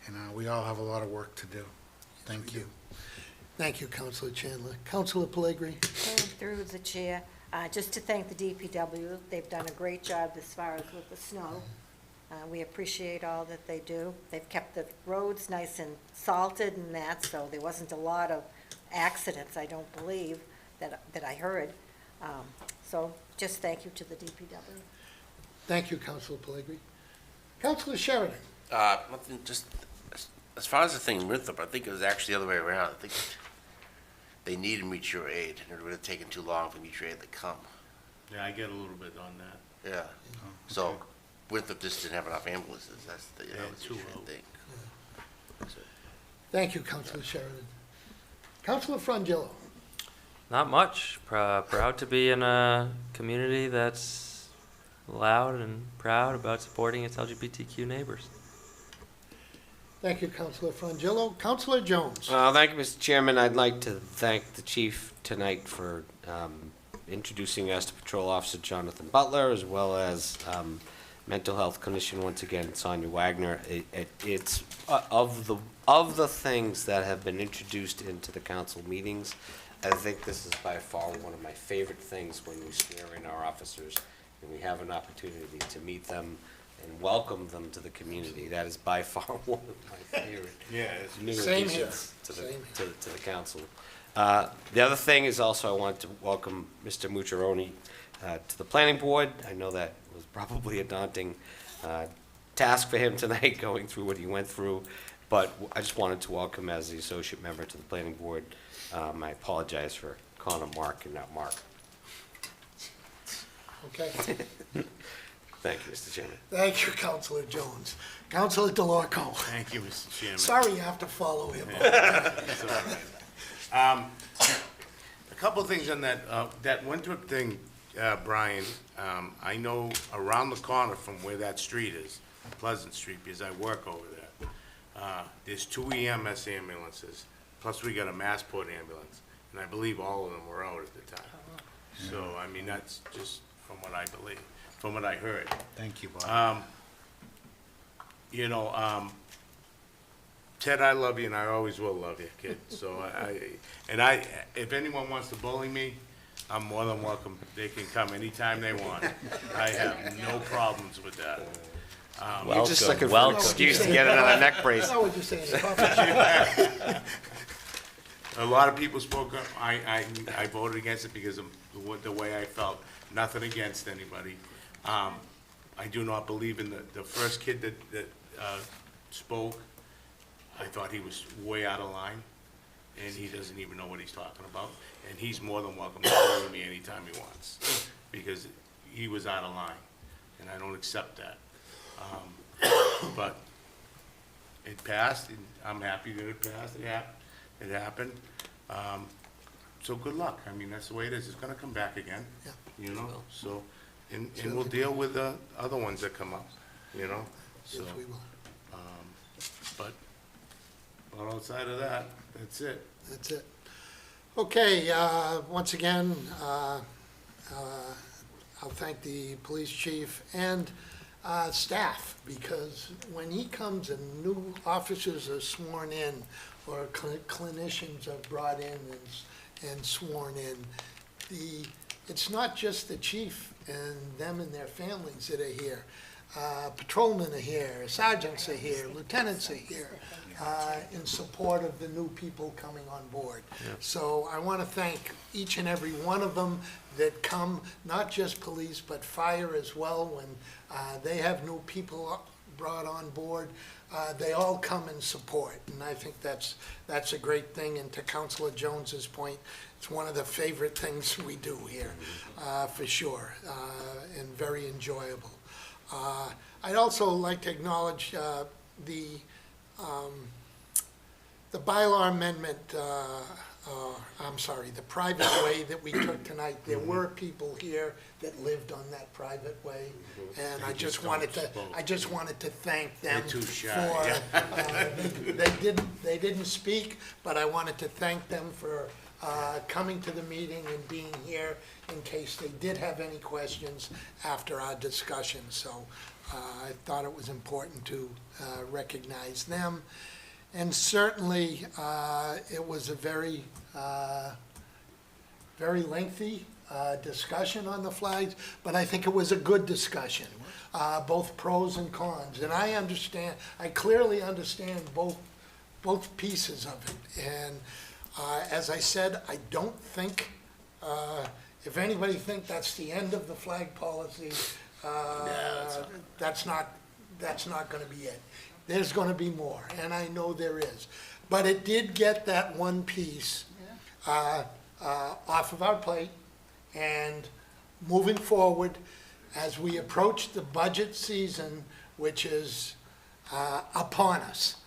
And we all have a lot of work to do. Thank you. Thank you, Councilor Chandler. Councilor Pellegrini. Through the chair, just to thank the DPW. They've done a great job as far as with the snow. We appreciate all that they do. They've kept the roads nice and salted and that, so there wasn't a lot of accidents, I don't believe, that I heard. So just thank you to the DPW. Thank you, Councilor Pellegrini. Councilor Sheridan. Nothing, just, as far as the thing in Winthrop, I think it was actually the other way around. I think they needed mutual aid, and it would have taken too long for mutual aid to come. Yeah, I get a little bit on that. Yeah. So Winthrop just didn't have enough ambulances. That's the, Yeah, that's too the low. thing. Thank you, Councilor Sheridan. Councilor Frangillo. Not much. Proud to be in a community that's loud and proud about supporting its LGBTQ neighbors. Thank you, Councilor Frangillo. Councilor Jones. Thank you, Mr. Chairman. I'd like to thank the chief tonight for introducing us to Patrol Officer Jonathan Butler, as well as mental health clinician, once again, Sonia Wagner. It's of the things that have been introduced into the council meetings, I think this is by far one of my favorite things when we swear in our officers and we have an opportunity to meet them and welcome them to the community. That is by far one of my favorite new Same here. additions to the council. The other thing is also I want to welcome Mr. Mucciarone to the planning board. I know that was probably a daunting task for him tonight, going through what he went through, but I just wanted to welcome as the associate member to the planning board. I apologize for calling him Mark and not Mark. Okay. Thank you, Mr. Chairman. Thank you, Councilor Jones. Councilor DeLorco. Thank you, Mr. Chairman. Sorry you have to follow him. It's all right. A couple of things on that Winthrop thing, Brian. I know around the corner from where that street is, Pleasant Street, because I work over there. There's 2 EMS ambulances, plus we got a Massport ambulance, and I believe all of them were out at the time. So, I mean, that's just from what I believe, from what I heard. Thank you, Bob. You know, Ted, I love you, and I always will love you, kid. So if anyone wants to bully me, I'm more than welcome. They can come anytime they want. I have no problems with that. You're just looking for an excuse to get another neck brace. I was just saying, A lot of people spoke up. I voted against it because of the way I felt. Nothing against anybody. I do not believe in the first kid that spoke. I thought he was way out of line, and he doesn't even know what he's talking about. And he's more than welcome to bully me anytime he wants, because he was out of line, and I don't accept that. But it passed, and I'm happy that it passed. It happened. So good luck. I mean, that's the way it is. It's gonna come back again, you know? So, and we'll deal with the other ones that come up, you know? So, Yes, we will. But outside of that, that's it. That's it. Okay, once again, I'll thank the police chief and staff, because when he comes and new officers are sworn in, or clinicians are brought in and sworn in, it's not just the chief and them and their families that are here. Patrolmen are here, sergeants are here, lieutenants are here, in support of the new people coming on board. So I want to thank each and every one of them that come, not just police, but fire as well. When they have new people brought on board, they all come and support. And I think that's a great thing. And to Councilor Jones's point, it's one of the favorite things we do here, for sure, and very enjoyable. I'd also like to acknowledge the bylaw amendment, the private way that we took tonight. There were people here that lived on that private way, and I just wanted to thank them They're too shy, for, they didn't speak, but I wanted to thank them for coming to the meeting and being here in case they did have any questions after our discussion. So I thought it was important to recognize them. And certainly, it was a very lengthy discussion on the flags, but I think it was a good discussion, both pros and cons. And I clearly understand both pieces of it. And as I said, I don't think, if anybody thinks that's the end of the flag policy, that's not going to be it. There's going to be more, and I know there is. But it did get that one piece off of our plate, and moving forward, as we approach the budget season, which is upon us,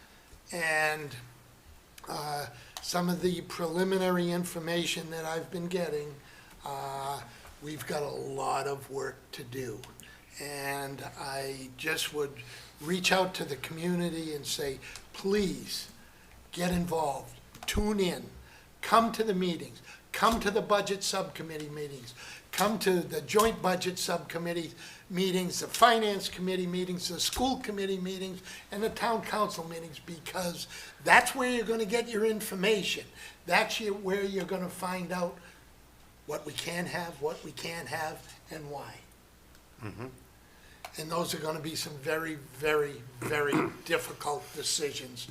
and some of the preliminary information that I've been getting, we've got a lot of work to do. And I just would reach out to the community and say, please get involved, tune in, come to the meetings, come to the budget subcommittee meetings, come to the joint budget subcommittee meetings, the finance committee meetings, the school committee meetings, and the town council meetings, because that's where you're going to get your information. That's where you're going to find out what we can have, what we can't have, and why. And those are going to be some very, very, very difficult decisions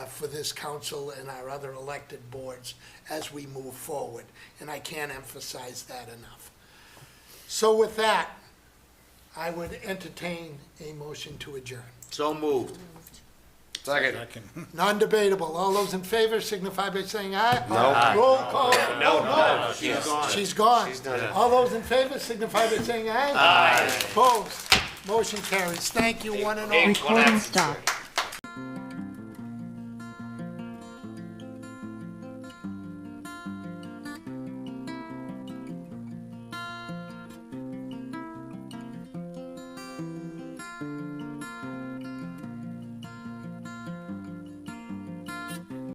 for this council and our other elected boards as we move forward. And I can't emphasize that enough. So with that, I would entertain a motion to adjourn. So moved. Second. Non-debatable. All those in favor signify by saying aye. No. Roll call. No. She's gone. She's gone. She's done it. All those in favor signify by saying aye. Aye. Opposed. Motion carries. Thank you, one and all. Recording stop.